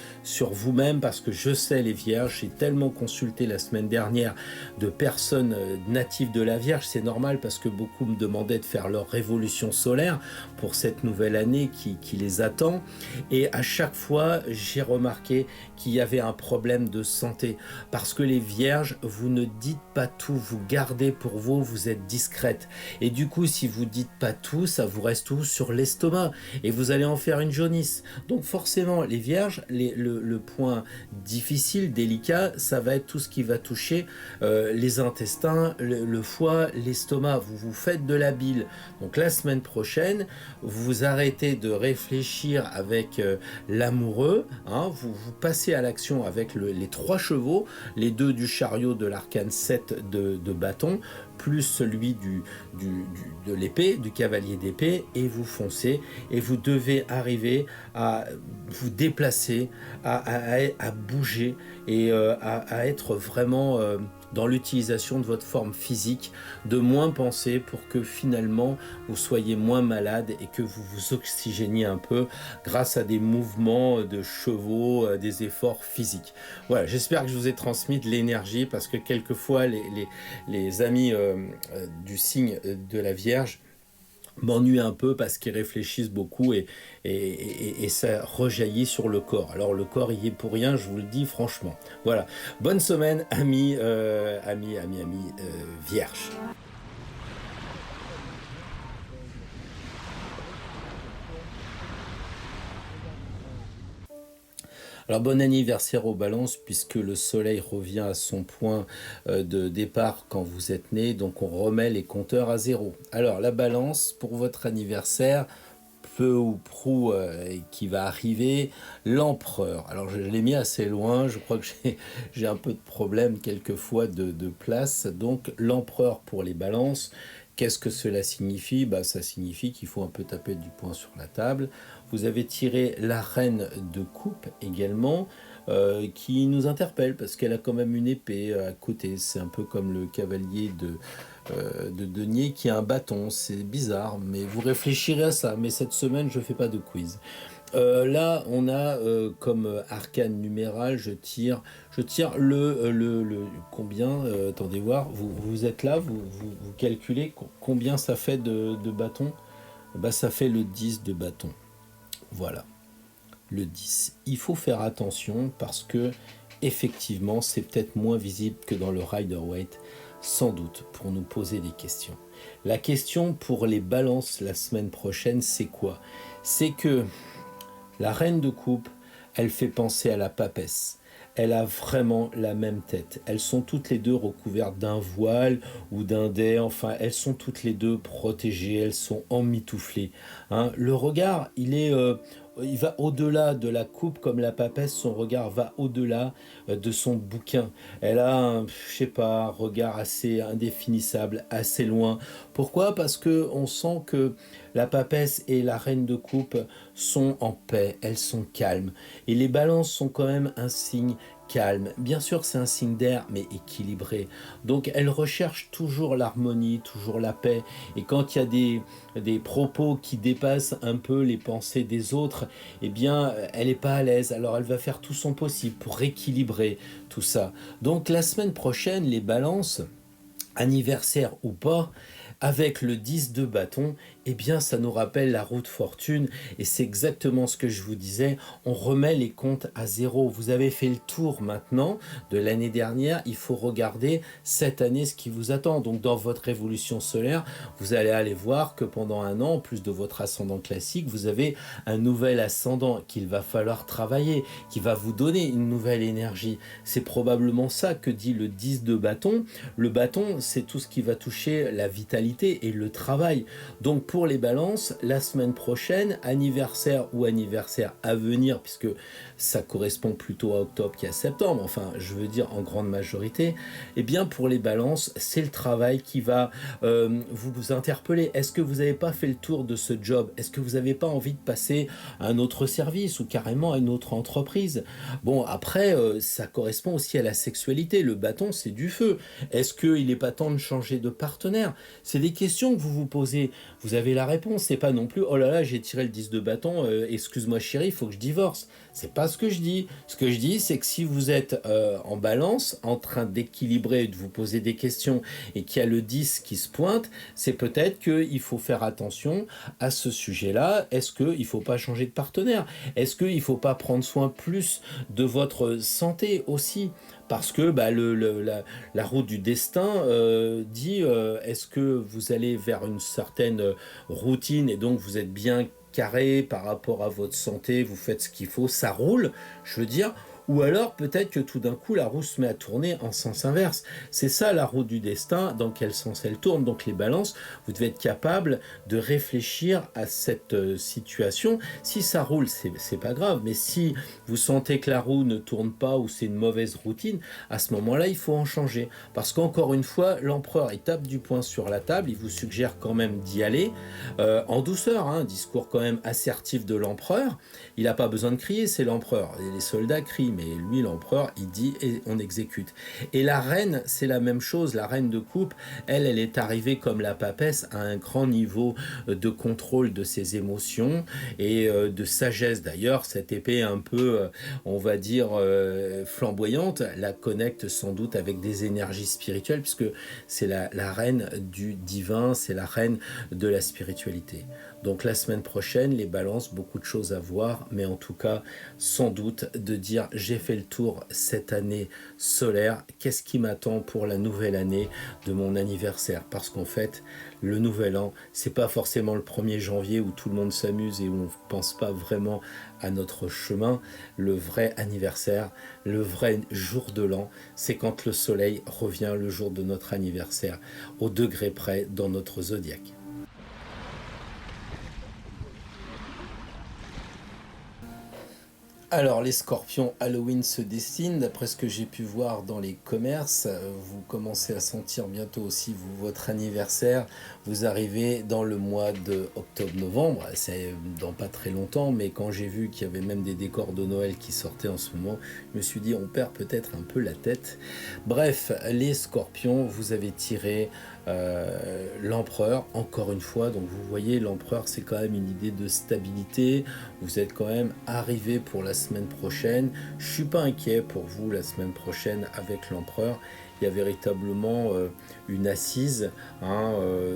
Speaker 1: vous-même, parce que je sais les Vierges, j'ai tellement consulté la semaine dernière de personnes natives de la Vierge, c'est normal parce que beaucoup me demandaient de faire leur révolution solaire pour cette nouvelle année qui les attend. Et à chaque fois, j'ai remarqué qu'il y avait un problème de santé. Parce que les vierges, vous ne dites pas tout, vous gardez pour vous, vous êtes discrète. Et du coup, si vous dites pas tout, ça vous reste tout sur l'estomac. Et vous allez en faire une jaunisse. Donc forcément, les vierges, le point difficile, délicat, ça va être tout ce qui va toucher les intestins, le foie, l'estomac. Vous vous faites de la bile. Donc la semaine prochaine, vous arrêtez de réfléchir avec l'amoureux, hein, vous passez à l'action avec les 3 chevaux, les 2 du chariot de l'arcane 7 de bâton, plus celui de l'épée, du cavalier d'épée, et vous foncez, et vous devez arriver à vous déplacer, à bouger, et à être vraiment dans l'utilisation de votre forme physique, de moins penser pour que finalement vous soyez moins malade et que vous vous oxygéniez un peu grâce à des mouvements de chevaux, des efforts physiques. Voilà, j'espère que je vous ai transmis de l'énergie, parce que quelquefois les amis du signe de la Vierge m'ennuie un peu parce qu'ils réfléchissent beaucoup et ça rejaillit sur le corps. Alors le corps y est pour rien, je vous le dis franchement. Voilà, bonne semaine amis vierges. Alors bon anniversaire aux balances, puisque le soleil revient à son point de départ quand vous êtes né, donc on remet les compteurs à 0. Alors la balance, pour votre anniversaire, peu ou prou qui va arriver, l'empereur. Alors je l'ai mis assez loin, je crois que j'ai un peu de problème quelquefois de place, donc l'empereur pour les balances. Qu'est-ce que cela signifie? Ça signifie qu'il faut un peu taper du poing sur la table. Vous avez tiré la reine de coupe également, qui nous interpelle parce qu'elle a quand même une épée à côté. C'est un peu comme le cavalier de denier qui a un bâton. C'est bizarre, mais vous réfléchirez à ça. Mais cette semaine, je ne fais pas de quiz. Là, on a comme arcane numéral, je tire le combien, attendez voir, vous êtes là, vous calculez combien ça fait de bâtons. Ça fait le 10 de bâton. Voilà, le 10. Il faut faire attention parce que effectivement, c'est peut-être moins visible que dans le Rider-Waite, sans doute, pour nous poser des questions. La question pour les balances la semaine prochaine, c'est quoi? C'est que la reine de coupe, elle fait penser à la papesse. Elle a vraiment la même tête. Elles sont toutes les deux recouvertes d'un voile ou d'un dais. Enfin, elles sont toutes les deux protégées. Elles sont emmitouflées. Hein. Le regard, il va au-delà de la coupe comme la papesse. Son regard va au-delà de son bouquin. Elle a un regard assez indéfinissable, assez loin. Pourquoi? Parce que on sent que la papesse et la reine de coupe sont en paix, elles sont calmes. Et les balances sont quand même un signe calme. Bien sûr, c'est un signe d'air, mais équilibré. Donc, elles recherchent toujours l'harmonie, toujours la paix. Et quand il y a des propos qui dépassent un peu les pensées des autres, eh bien, elle n'est pas à l'aise. Alors, elle va faire tout son possible pour rééquilibrer tout ça. Donc, la semaine prochaine, les balances, anniversaire ou pas, avec le 10 de bâton, eh bien ça nous rappelle la roue de fortune et c'est exactement ce que je vous disais, on remet les comptes à 0. Vous avez fait le tour maintenant de l'année dernière, il faut regarder cette année ce qui vous attend. Donc dans votre révolution solaire, vous allez aller voir que pendant un an, en plus de votre ascendant classique, vous avez un nouvel ascendant qu'il va falloir travailler, qui va vous donner une nouvelle énergie. C'est probablement ça que dit le 10 de bâton. Le bâton, c'est tout ce qui va toucher la vitalité, sexualité et le travail. Donc pour les balances, la semaine prochaine, anniversaire ou anniversaire à venir, puisque ça correspond plutôt à octobre qu'à septembre, enfin je veux dire en grande majorité, eh bien pour les balances, c'est le travail qui va vous interpeller. Est-ce que vous n'avez pas fait le tour de ce job? Est-ce que vous n'avez pas envie de passer à un autre service ou carrément à une autre entreprise? Bon, après, ça correspond aussi à la sexualité. Le bâton, c'est du feu. Est-ce qu'il n'est pas temps de changer de partenaire? C'est des questions que vous vous posez. Vous avez la réponse. C'est pas non plus, oh là là, j'ai tiré le 10 de bâton, excuse-moi chérie, il faut que je divorce. C'est pas ce que je dis. Ce que je dis, c'est que si vous êtes en balance, en train d'équilibrer, de vous poser des questions et qu'il y a le 10 qui se pointe, c'est peut-être qu'il faut faire attention à ce sujet-là. Est-ce qu'il ne faut pas changer de partenaire? Est-ce qu'il ne faut pas prendre soin plus de votre santé aussi? Parce que bah, la route du destin dit est-ce que vous allez vers une certaine routine et donc vous êtes bien carré par rapport à votre santé, vous faites ce qu'il faut, ça roule, je veux dire, ou alors peut-être que tout d'un coup la roue se met à tourner en sens inverse. C'est ça la roue du destin, dans quel sens elle tourne. Donc les balances, vous devez être capable de réfléchir à cette situation. Si ça roule, c'est pas grave, mais si vous sentez que la roue ne tourne pas ou c'est une mauvaise routine, à ce moment-là, il faut en changer. Parce qu'encore une fois, l'empereur, il tape du poing sur la table, il vous suggère quand même d'y aller en douceur, hein, un discours quand même assertif de l'empereur. Il n'a pas besoin de crier, c'est l'empereur. Et les soldats crient, mais lui, l'empereur, il dit et on exécute. Et la reine, c'est la même chose. La reine de coupe, elle est arrivée comme la papesse à un grand niveau de contrôle de ses émotions et de sagesse. D'ailleurs, cette épée un peu, on va dire, flamboyante, la connecte sans doute avec des énergies spirituelles, puisque c'est la reine du divin, c'est la reine de la spiritualité. Donc la semaine prochaine, les balances, beaucoup de choses à voir, mais en tout cas, sans doute, de dire j'ai fait le tour cette année solaire, qu'est-ce qui m'attend pour la nouvelle année de mon anniversaire? Parce qu'en fait, le nouvel an, c'est pas forcément le 1er janvier où tout le monde s'amuse et où on ne pense pas vraiment à notre chemin. Le vrai anniversaire, le vrai jour de l'an, c'est quand le soleil revient le jour de notre anniversaire, au degré près dans notre zodiaque. Alors les scorpions, Halloween se dessine, d'après ce que j'ai pu voir dans les commerces, vous commencez à sentir bientôt aussi votre anniversaire, vous arrivez dans le mois de octobre-novembre, c'est dans pas très longtemps, mais quand j'ai vu qu'il y avait même des décors de Noël qui sortaient en ce moment, je me suis dit on perd peut-être un peu la tête. Bref, les scorpions, vous avez tiré l'empereur, encore une fois, donc vous voyez l'empereur c'est quand même une idée de stabilité, vous êtes quand même arrivé pour la semaine prochaine, je suis pas inquiet pour vous la semaine prochaine avec l'empereur, il y a véritablement une assise, hein,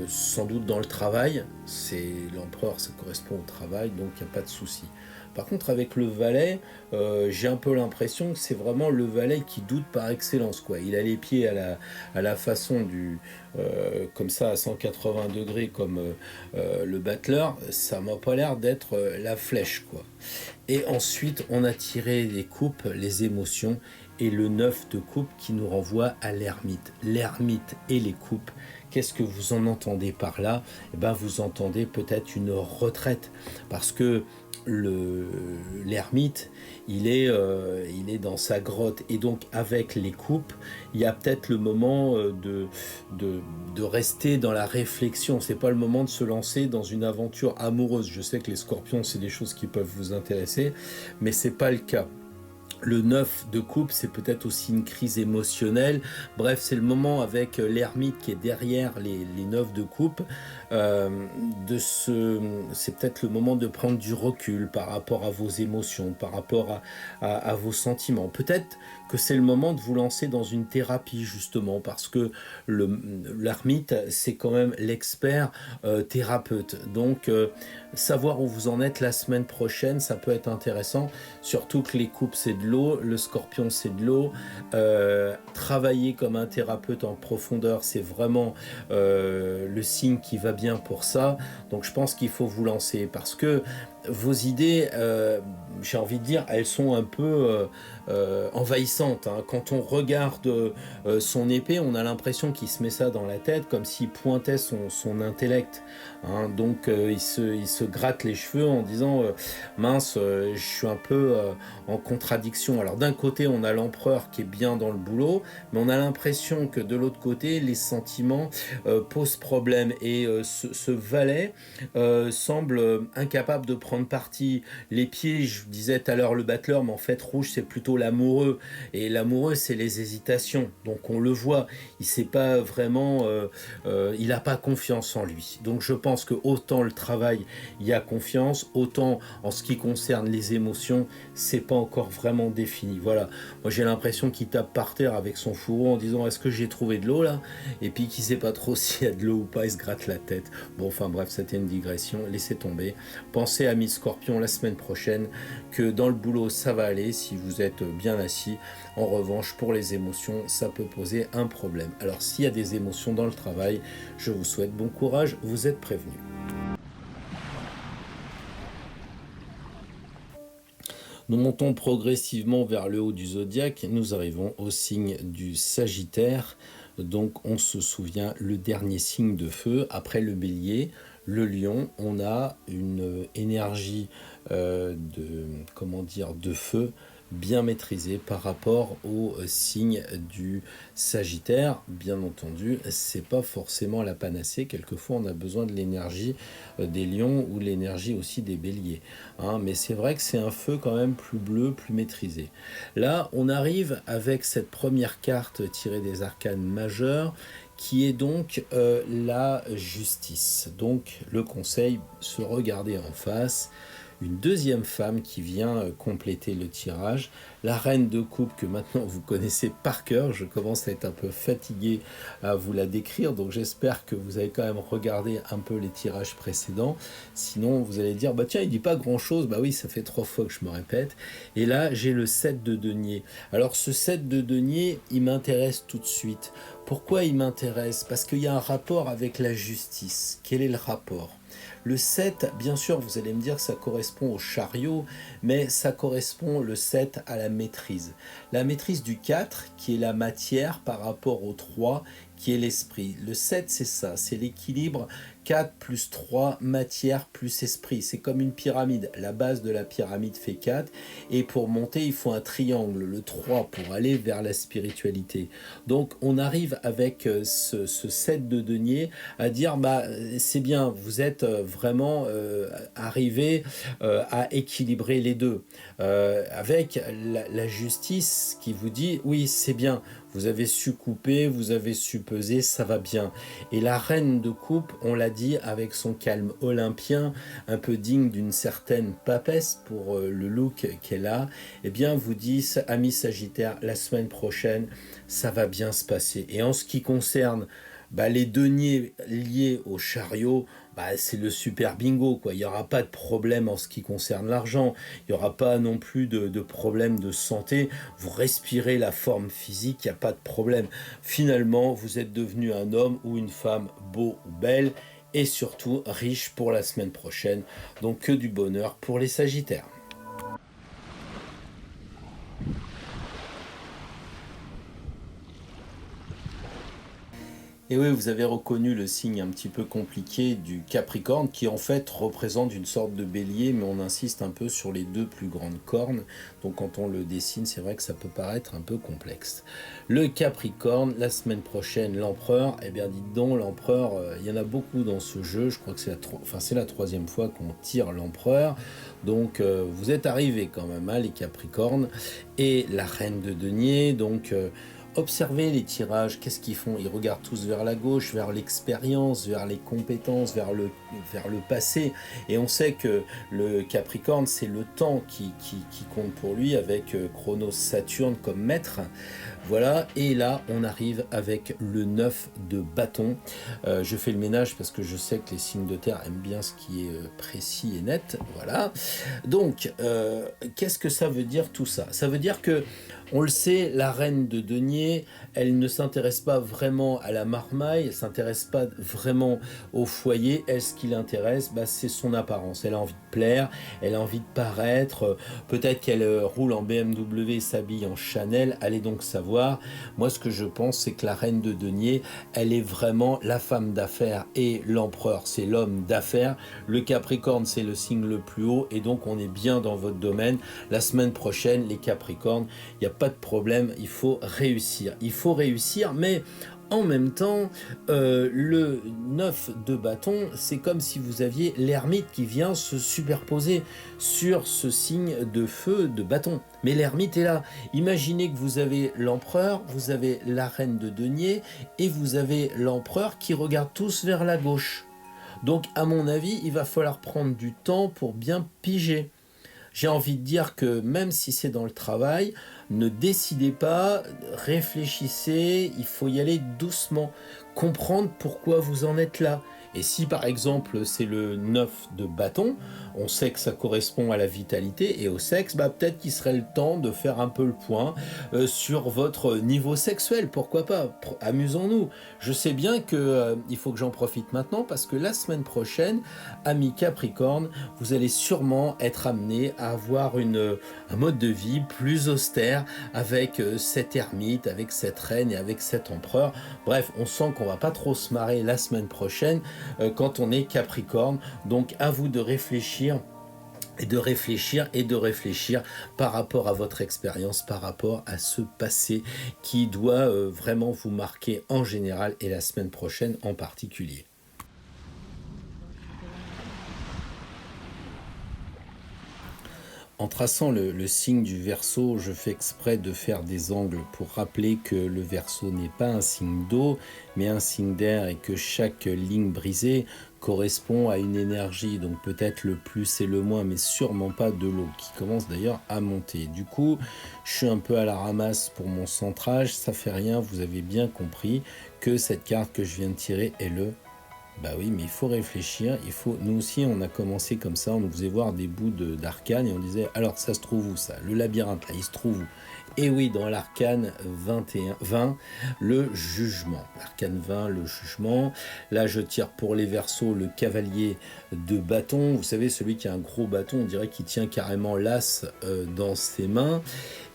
Speaker 1: sans doute dans le travail, c'est l'empereur ça correspond au travail donc il n'y a pas de souci. Par contre, avec le valet, j'ai un peu l'impression que c'est vraiment le valet qui doute par excellence, quoi. Il a les pieds à la façon du, comme ça, à 180 degrés, comme le battleur. Ça m'a pas l'air d'être la flèche, quoi. Et ensuite, on a tiré les coupes, les émotions, et le 9 de coupe qui nous renvoie à l'ermite. L'ermite et les coupes. Qu'est-ce que vous en entendez par là? Eh ben, vous entendez peut-être une retraite, parce que l'ermite, il est dans sa grotte et donc avec les coupes, il y a peut-être le moment de rester dans la réflexion. C'est pas le moment de se lancer dans une aventure amoureuse. Je sais que les scorpions, c'est des choses qui peuvent vous intéresser, mais c'est pas le cas. Le 9 de coupe, c'est peut-être aussi une crise émotionnelle. Bref, c'est le moment avec l'ermite qui est derrière les 9 de coupe. C'est peut-être le moment de prendre du recul par rapport à vos émotions, par rapport à vos sentiments. Peut-être que c'est le moment de vous lancer dans une thérapie, justement, parce que l'ermite, c'est quand même l'expert thérapeute. Donc, savoir où vous en êtes la semaine prochaine, ça peut être intéressant, surtout que les coupes, c'est de l'eau, le scorpion, c'est de l'eau. Travailler comme un thérapeute en profondeur, c'est vraiment le signe qui va bien pour ça. Donc, je pense qu'il faut vous lancer, parce que vos idées, j'ai envie de dire, elles sont un peu envahissantes, hein. Quand on regarde son épée, on a l'impression qu'il se met ça dans la tête comme s'il pointait son intellect, hein. Donc il se gratte les cheveux en disant mince, je suis un peu en contradiction. Alors d'un côté, on a l'empereur qui est bien dans le boulot, mais on a l'impression que de l'autre côté, les sentiments posent problème. Et ce valet semble incapable de prendre parti. Les pieds, je disais tout à l'heure le battleur, mais en fait rouge c'est plutôt l'amoureux. Et l'amoureux c'est les hésitations. Donc on le voit, il sait pas vraiment, il n'a pas confiance en lui. Donc je pense que autant le travail, il y a confiance, autant en ce qui concerne les émotions, c'est pas encore vraiment défini. Voilà, moi j'ai l'impression qu'il tape par terre avec son fourreau en disant est-ce que j'ai trouvé de l'eau là? Et puis qu'il sait pas trop s'il y a de l'eau ou pas, il se gratte la tête. Bon, enfin bref, c'était une digression, laissez tomber. Pensez à Miss Scorpion la semaine prochaine, que dans le boulot ça va aller si vous êtes bien assis. En revanche, pour les émotions, ça peut poser un problème. Alors s'il y a des émotions dans le travail, je vous souhaite bon courage, vous êtes prévenus. Nous montons progressivement vers le haut du zodiaque, nous arrivons au signe du Sagittaire. Donc on se souvient, le dernier signe de feu, après le bélier, le lion, on a une énergie de feu bien maîtrisée par rapport au signe du Sagittaire. Bien entendu, c'est pas forcément la panacée. Quelquefois, on a besoin de l'énergie des lions ou l'énergie aussi des béliers, hein. Mais c'est vrai que c'est un feu quand même plus bleu, plus maîtrisé. Là, on arrive avec cette première carte tirée des arcanes majeures, qui est donc la justice. Donc le conseil, se regarder en face. Une deuxième femme qui vient compléter le tirage, la reine de coupe que maintenant vous connaissez par cœur. Je commence à être un peu fatigué à vous la décrire, donc j'espère que vous avez quand même regardé un peu les tirages précédents. Sinon vous allez dire, bah tiens, il dit pas grand chose. Bah oui, ça fait 3 fois que je me répète. Et là j'ai le 7 de denier. Alors ce 7 de denier, il m'intéresse tout de suite. Pourquoi il m'intéresse? Parce qu'il y a un rapport avec la justice. Quel est le rapport? Le 7, bien sûr, vous allez me dire que ça correspond au chariot, mais ça correspond, le 7, à la maîtrise. La maîtrise du 4, qui est la matière, par rapport au 3, qui est l'esprit. Le 7, c'est ça, c'est l'équilibre 4 plus 3, matière plus esprit. C'est comme une pyramide. La base de la pyramide fait 4, et pour monter, il faut un triangle, le 3, pour aller vers la spiritualité. Donc, on arrive avec ce 7 de denier à dire, bah, c'est bien, vous êtes vraiment arrivé à équilibrer les deux. Avec la justice qui vous dit, oui, c'est bien, vous avez su couper, vous avez su peser, ça va bien. Et la reine de coupe, on l'a dit, avec son calme olympien, un peu digne d'une certaine papesse pour le look qu'elle a, eh bien vous dit, amis Sagittaire, la semaine prochaine, ça va bien se passer. Et en ce qui concerne les deniers liés au chariot, c'est le super bingo, quoi. Il n'y aura pas de problème en ce qui concerne l'argent. Il n'y aura pas non plus de problème de santé. Vous respirez la forme physique, il n'y a pas de problème. Finalement, vous êtes devenu un homme ou une femme beau ou belle et surtout riche pour la semaine prochaine. Donc que du bonheur pour les Sagittaires. Et oui, vous avez reconnu le signe un petit peu compliqué du Capricorne qui en fait représente une sorte de bélier, mais on insiste un peu sur les deux plus grandes cornes. Donc quand on le dessine, c'est vrai que ça peut paraître un peu complexe. Le Capricorne, la semaine prochaine, l'empereur. Eh bien dites donc, l'empereur, il y en a beaucoup dans ce jeu. Je crois que c'est la troisième fois qu'on tire l'empereur. Donc vous êtes arrivés quand même, hein, les Capricornes. Et la reine de denier, donc... observez les tirages, qu'est-ce qu'ils font? Ils regardent tous vers la gauche, vers l'expérience, vers les compétences, vers le passé. Et on sait que le Capricorne, c'est le temps qui compte pour lui, avec Chronos Saturne comme maître. Voilà, et là, on arrive avec le 9 de bâton. Je fais le ménage parce que je sais que les signes de terre aiment bien ce qui est précis et net. Voilà. Donc, qu'est-ce que ça veut dire tout ça? Ça veut dire que On le sait, la reine de denier, elle ne s'intéresse pas vraiment à la marmaille, elle s'intéresse pas vraiment au foyer. Elle, ce qui l'intéresse, c'est son apparence. Elle a envie de plaire, elle a envie de paraître. Peut-être qu'elle roule en BMW et s'habille en Chanel. Allez donc savoir. Moi, ce que je pense, c'est que la reine de denier, elle est vraiment la femme d'affaires et l'empereur, c'est l'homme d'affaires. Le Capricorne, c'est le signe le plus haut et donc on est bien dans votre domaine. La semaine prochaine, les Capricornes, il n'y a pas de problème, il faut réussir. Il faut réussir, mais en même temps, le 9 de bâton, c'est comme si vous aviez l'ermite qui vient se superposer sur ce signe de feu de bâton. Mais l'ermite est là. Imaginez que vous avez l'empereur, vous avez la reine de denier et vous avez l'empereur qui regarde tous vers la gauche. Donc, à mon avis, il va falloir prendre du temps pour bien piger. J'ai envie de dire que même si c'est dans le travail, ne décidez pas, réfléchissez, il faut y aller doucement, comprendre pourquoi vous en êtes là. Et si par exemple c'est le 9 de bâton, on sait que ça correspond à la vitalité et au sexe, peut-être qu'il serait le temps de faire un peu le point sur votre niveau sexuel, pourquoi pas, amusons-nous. Je sais bien que il faut que j'en profite maintenant parce que la semaine prochaine, amis Capricorne, vous allez sûrement être amené à avoir un mode de vie plus austère avec cet ermite, avec cette reine et avec cet empereur. Bref, on sent qu'on va pas trop se marrer la semaine prochaine quand on est Capricorne. Donc à vous de réfléchir et de réfléchir et de réfléchir par rapport à votre expérience, par rapport à ce passé qui doit vraiment vous marquer en général et la semaine prochaine en particulier. En traçant le signe du Verseau, je fais exprès de faire des angles pour rappeler que le Verseau n'est pas un signe d'eau, mais un signe d'air et que chaque ligne brisée correspond à une énergie, donc peut-être le plus et le moins, mais sûrement pas de l'eau, qui commence d'ailleurs à monter. Du coup, je suis un peu à la ramasse pour mon centrage, ça fait rien, vous avez bien compris que cette carte que je viens de tirer est le... Oui, mais il faut réfléchir, Nous aussi, on a commencé comme ça, on nous faisait voir des bouts d'arcane et on disait, alors ça se trouve où ça? Le labyrinthe, là, il se trouve où? Et oui, dans l'arcane 20, le jugement. L'arcane 20, le jugement. Là, je tire pour les Verseaux le cavalier de bâton. Vous savez, celui qui a un gros bâton, on dirait qu'il tient carrément l'as dans ses mains.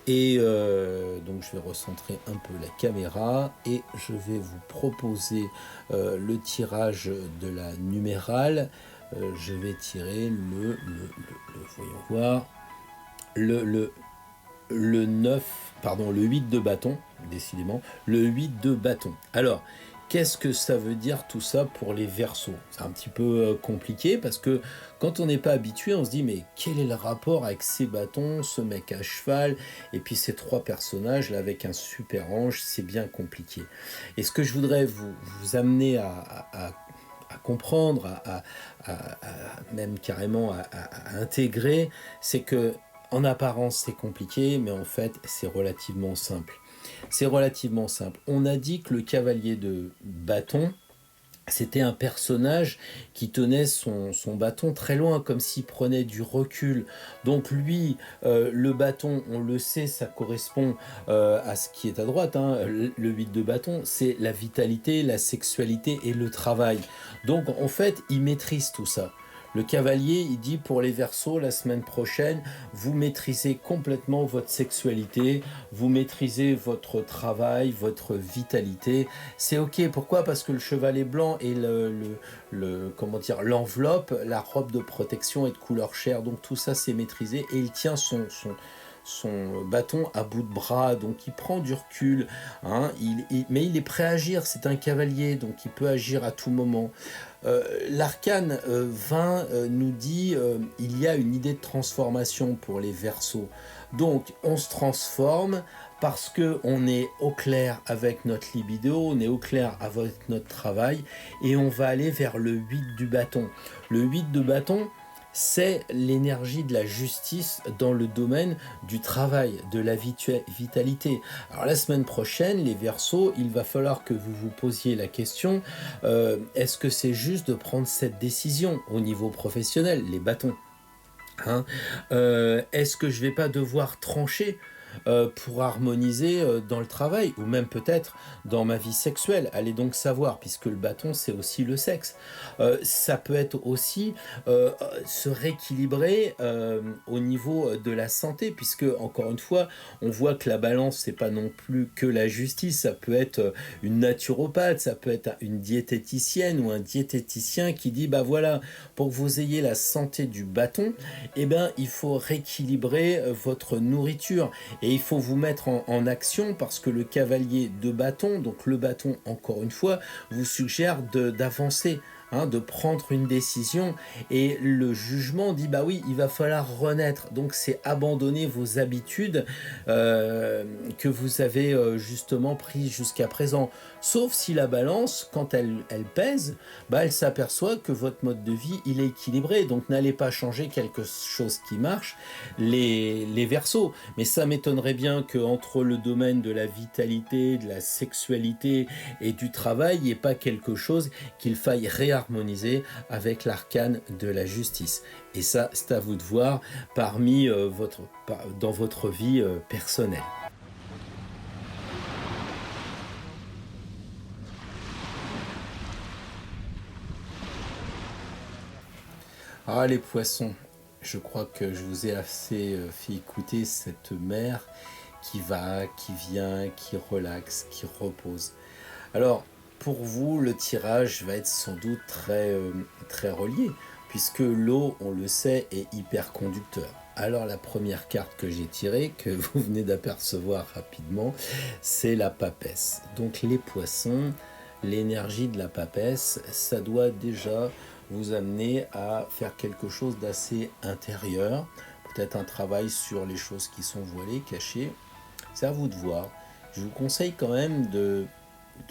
Speaker 1: Et donc je vais recentrer un peu la caméra et je vais vous proposer le tirage de la numérale. Je vais tirer voyons voir, le 9, pardon, le 8 de bâton, décidément, le 8 de bâton. Alors, qu'est-ce que ça veut dire tout ça pour les Verseaux? C'est un petit peu compliqué parce que quand on n'est pas habitué, on se dit mais quel est le rapport avec ces bâtons, ce mec à cheval et puis ces trois personnages là avec un super ange, c'est bien compliqué. Et ce que je voudrais vous amener à comprendre, même carrément à intégrer, c'est que en apparence c'est compliqué, mais en fait c'est relativement simple. C'est relativement simple. On a dit que le cavalier de bâton, c'était un personnage qui tenait son bâton très loin, comme s'il prenait du recul. Donc lui, le bâton, on le sait, ça correspond à ce qui est à droite. Le 8 de bâton, c'est la vitalité, la sexualité et le travail. Donc en fait, il maîtrise tout ça. Le cavalier, il dit pour les Verseaux, la semaine prochaine, vous maîtrisez complètement votre sexualité, vous maîtrisez votre travail, votre vitalité. C'est ok, pourquoi? Parce que le cheval est blanc et l'enveloppe, la robe de protection est de couleur chair, donc tout ça c'est maîtrisé et il tient son bâton à bout de bras, donc il prend du recul, mais il est prêt à agir, c'est un cavalier, donc il peut agir à tout moment. L'arcane 20 nous dit il y a une idée de transformation pour les Verseaux. Donc on se transforme parce que on est au clair avec notre libido, on est au clair avec notre travail et on va aller vers le 8 du bâton. Le 8 de bâton, c'est l'énergie de la justice dans le domaine du travail, de la vitalité. Alors la semaine prochaine, les Verseaux, il va falloir que vous vous posiez la question, est-ce que c'est juste de prendre cette décision au niveau professionnel, les bâtons, est-ce que je vais pas devoir trancher pour harmoniser dans le travail ou même peut-être dans ma vie sexuelle. Allez donc savoir, puisque le bâton, c'est aussi le sexe. Ça peut être aussi se rééquilibrer au niveau de la santé, puisque encore une fois, on voit que la balance, c'est pas non plus que la justice. Ça peut être une naturopathe, ça peut être une diététicienne ou un diététicien qui dit, bah voilà, pour que vous ayez la santé du bâton, eh ben, il faut rééquilibrer votre nourriture et il faut vous mettre en action parce que le cavalier de bâton, donc le bâton encore une fois, vous suggère d'avancer. Hein, de prendre une décision et le jugement dit bah oui il va falloir renaître, donc c'est abandonner vos habitudes que vous avez justement prises jusqu'à présent, sauf si la balance quand elle pèse, bah elle s'aperçoit que votre mode de vie il est équilibré, donc n'allez pas changer quelque chose qui marche, les Verseaux. Mais ça m'étonnerait bien qu'entre le domaine de la vitalité, de la sexualité et du travail, il n'y ait pas quelque chose qu'il faille réharmoniser avec l'arcane de la justice. Et ça, c'est à vous de voir dans votre vie personnelle. Ah, les poissons, je crois que je vous ai assez fait écouter cette mer qui va, qui vient, qui relaxe, qui repose. Alors, pour vous, le tirage va être sans doute très relié, puisque l'eau, on le sait, est hyper conducteur. Alors, la première carte que j'ai tirée, que vous venez d'apercevoir rapidement, c'est la papesse. Donc, les poissons, l'énergie de la papesse, ça doit déjà vous amener à faire quelque chose d'assez intérieur, peut-être un travail sur les choses qui sont voilées, cachées. C'est à vous de voir. Je vous conseille quand même de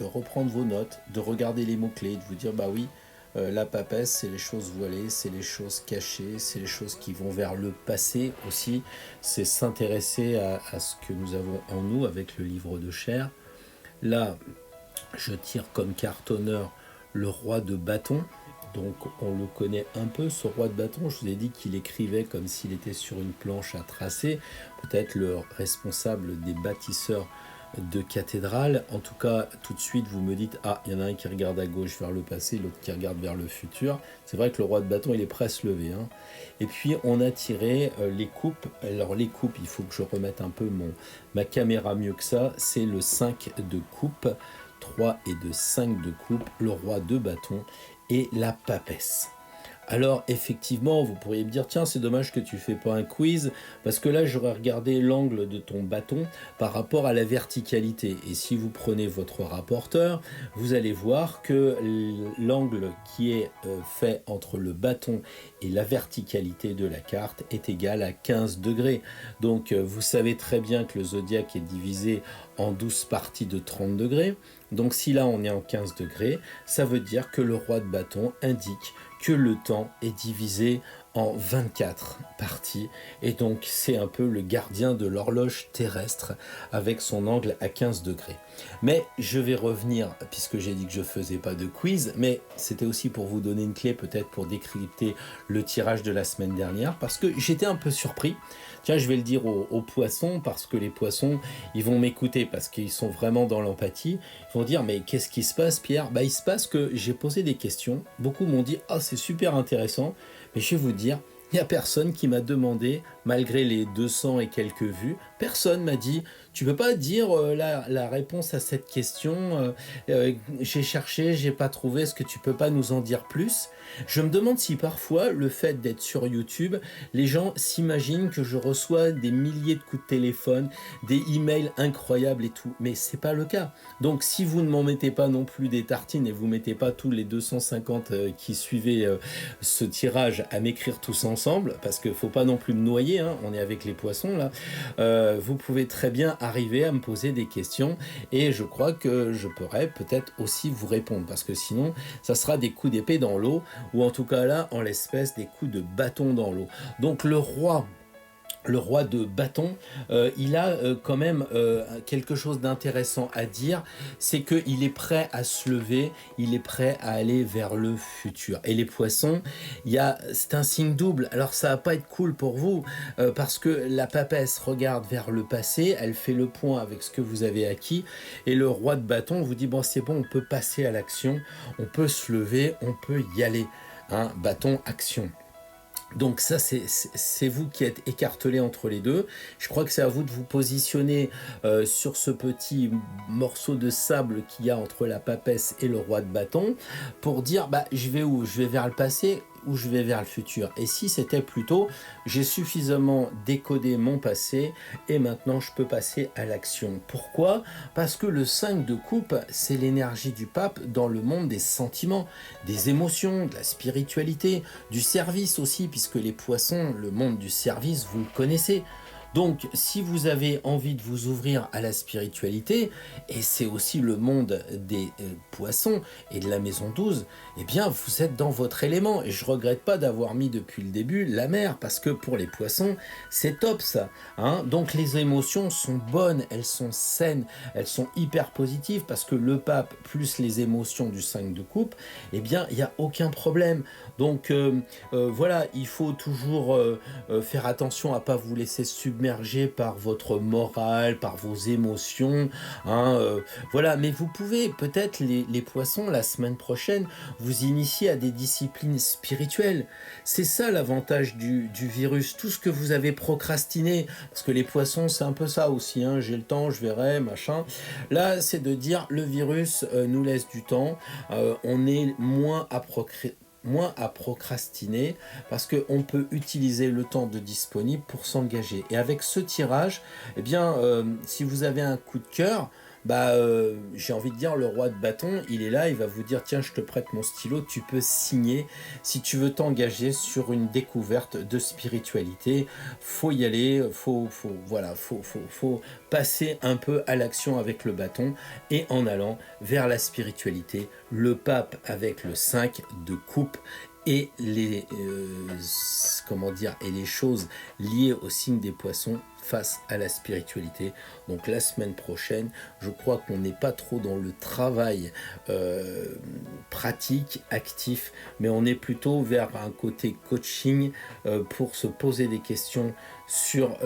Speaker 1: reprendre vos notes, de regarder les mots-clés, de vous dire bah oui, la papesse, c'est les choses voilées, c'est les choses cachées, c'est les choses qui vont vers le passé aussi, c'est s'intéresser à ce que nous avons en nous avec le livre de chair. Là, je tire comme carte honneur le roi de bâton. Donc on le connaît un peu, ce roi de bâton. Je vous ai dit qu'il écrivait comme s'il était sur une planche à tracer. Peut-être le responsable des bâtisseurs de cathédrale. En tout cas, tout de suite, vous me dites, ah, il y en a un qui regarde à gauche vers le passé, l'autre qui regarde vers le futur. C'est vrai que le roi de bâton, il est prêt à se lever. Hein. Et puis, on a tiré les coupes. Alors, les coupes, il faut que je remette un peu ma caméra mieux que ça. C'est le 5 de coupe, 3 et de 5 de coupe, le roi de bâton et la papesse. Alors effectivement, vous pourriez me dire, tiens, c'est dommage que tu fais pas un quiz, parce que là, j'aurais regardé l'angle de ton bâton par rapport à la verticalité. Et si vous prenez votre rapporteur, vous allez voir que l'angle qui est fait entre le bâton et la verticalité de la carte est égal à 15 degrés. Donc vous savez très bien que le zodiaque est divisé en 12 parties de 30 degrés. Donc si là on est en 15 degrés, ça veut dire que le roi de bâton indique que le temps est divisé en 24 parties et donc c'est un peu le gardien de l'horloge terrestre avec son angle à 15 degrés. Mais je vais revenir, puisque j'ai dit que je faisais pas de quiz, mais c'était aussi pour vous donner une clé peut-être pour décrypter le tirage de la semaine dernière, parce que j'étais un peu surpris. Tiens, je vais le dire aux poissons, parce que les poissons, ils vont m'écouter, parce qu'ils sont vraiment dans l'empathie. Ils vont dire, mais qu'est-ce qui se passe, Pierre? Bah, il se passe que j'ai posé des questions. Beaucoup m'ont dit, ah, c'est super intéressant. Mais je vais vous dire, il n'y a personne qui m'a demandé, malgré les 200 et quelques vues, personne m'a dit, tu peux pas dire la réponse à cette question, j'ai cherché, j'ai pas trouvé, est-ce que tu peux pas nous en dire plus? Je me demande si parfois, le fait d'être sur YouTube, les gens s'imaginent que je reçois des milliers de coups de téléphone, des emails incroyables et tout, mais c'est pas le cas. Donc si vous ne m'en mettez pas non plus des tartines et vous mettez pas tous les 250 qui suivaient ce tirage à m'écrire tous ensemble, parce qu'il faut pas non plus me noyer, hein, on est avec les poissons là, vous pouvez très bien arriver à me poser des questions et je crois que je pourrais peut-être aussi vous répondre, parce que sinon ça sera des coups d'épée dans l'eau, ou en tout cas là en l'espèce des coups de bâton dans l'eau. Donc le roi le roi de bâton, il a quand même quelque chose d'intéressant à dire, c'est qu'il est prêt à se lever, il est prêt à aller vers le futur. Et les poissons, c'est un signe double. Alors ça va pas être cool pour vous, parce que la papesse regarde vers le passé, elle fait le point avec ce que vous avez acquis, et le roi de bâton vous dit, bon c'est bon, on peut passer à l'action, on peut se lever, on peut y aller. Hein, bâton, action. Donc ça, c'est vous qui êtes écartelé entre les deux. Je crois que c'est à vous de vous positionner sur ce petit morceau de sable qu'il y a entre la papesse et le roi de bâton pour dire, bah, je vais où? Je vais vers le passé ou je vais vers le futur? Et si c'était plutôt, j'ai suffisamment décodé mon passé et maintenant je peux passer à l'action. Pourquoi? Parce que le 5 de coupe, c'est l'énergie du pape dans le monde des sentiments, des émotions, de la spiritualité, du service aussi, puisque les poissons, le monde du service, vous le connaissez. Donc, si vous avez envie de vous ouvrir à la spiritualité, et c'est aussi le monde des poissons et de la maison 12, eh bien, vous êtes dans votre élément. Et je regrette pas d'avoir mis depuis le début la mer, parce que pour les poissons, c'est top ça. Hein. Donc, les émotions sont bonnes, elles sont saines, elles sont hyper positives, parce que le pape plus les émotions du 5 de coupe, eh bien, il n'y a aucun problème. Donc, voilà, il faut toujours faire attention à ne pas vous laisser submerger par votre morale, par vos émotions. Hein, voilà, mais vous pouvez peut-être, les poissons, la semaine prochaine, vous initier à des disciplines spirituelles. C'est ça l'avantage du virus. Tout ce que vous avez procrastiné, parce que les poissons, c'est un peu ça aussi. Hein, j'ai le temps, je verrai, machin. Là, c'est de dire, le virus nous laisse du temps. On est moins à procrastiner parce qu'on peut utiliser le temps de disponible pour s'engager. Et avec ce tirage, eh bien, si vous avez un coup de cœur, bah, j'ai envie de dire, le roi de bâton, il est là, il va vous dire, tiens, je te prête mon stylo, tu peux signer si tu veux t'engager sur une découverte de spiritualité. Faut y aller, faut passer un peu à l'action avec le bâton et en allant vers la spiritualité, le pape avec le 5 de coupe et les et les choses liées au signe des poissons face à la spiritualité. Donc la semaine prochaine, je crois qu'on n'est pas trop dans le travail pratique, actif, mais on est plutôt vers un côté coaching pour se poser des questions sur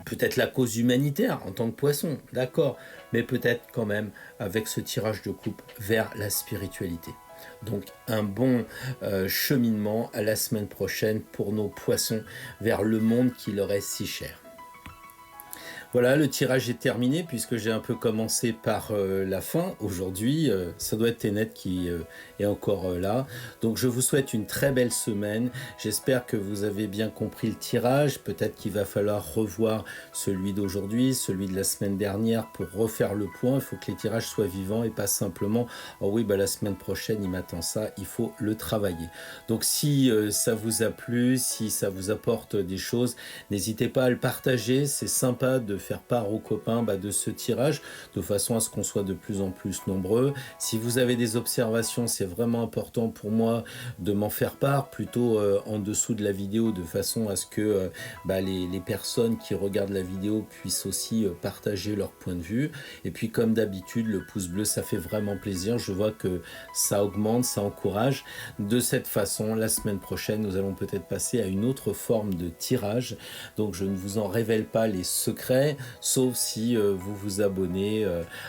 Speaker 1: peut-être la cause humanitaire en tant que poisson, d'accord, mais peut-être quand même avec ce tirage de coupe vers la spiritualité. Donc un bon cheminement à la semaine prochaine pour nos poissons vers le monde qui leur est si cher. Voilà, le tirage est terminé puisque j'ai un peu commencé par la fin aujourd'hui. Ça doit être Ténet qui est encore là. Donc je vous souhaite une très belle semaine. J'espère que vous avez bien compris le tirage. Peut-être qu'il va falloir revoir celui d'aujourd'hui, celui de la semaine dernière pour refaire le point. Il faut que les tirages soient vivants et pas simplement « Oh oui, bah, la semaine prochaine, il m'attend ça. » Il faut le travailler. Donc si ça vous a plu, si ça vous apporte des choses, n'hésitez pas à le partager. C'est sympa de faire part aux copains de ce tirage de façon à ce qu'on soit de plus en plus nombreux. Si vous avez des observations, c'est vraiment important pour moi de m'en faire part plutôt en dessous de la vidéo de façon à ce que les personnes qui regardent la vidéo puissent aussi partager leur point de vue. Et puis comme d'habitude, le pouce bleu, ça fait vraiment plaisir. Je vois que ça augmente, ça encourage. De cette façon, la semaine prochaine, nous allons peut-être passer à une autre forme de tirage. Donc je ne vous en révèle pas les secrets, sauf si vous vous abonnez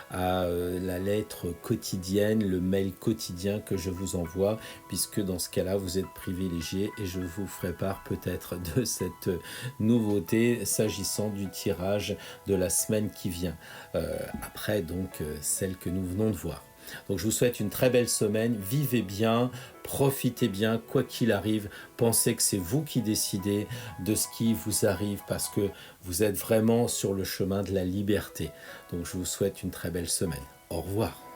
Speaker 1: à la lettre quotidienne, le mail quotidien que je vous envoie, puisque dans ce cas-là, vous êtes privilégié et je vous ferai part peut-être de cette nouveauté s'agissant du tirage de la semaine qui vient, après donc celle que nous venons de voir. Donc je vous souhaite une très belle semaine, vivez bien, profitez bien, quoi qu'il arrive, pensez que c'est vous qui décidez de ce qui vous arrive parce que vous êtes vraiment sur le chemin de la liberté. Donc je vous souhaite une très belle semaine. Au revoir.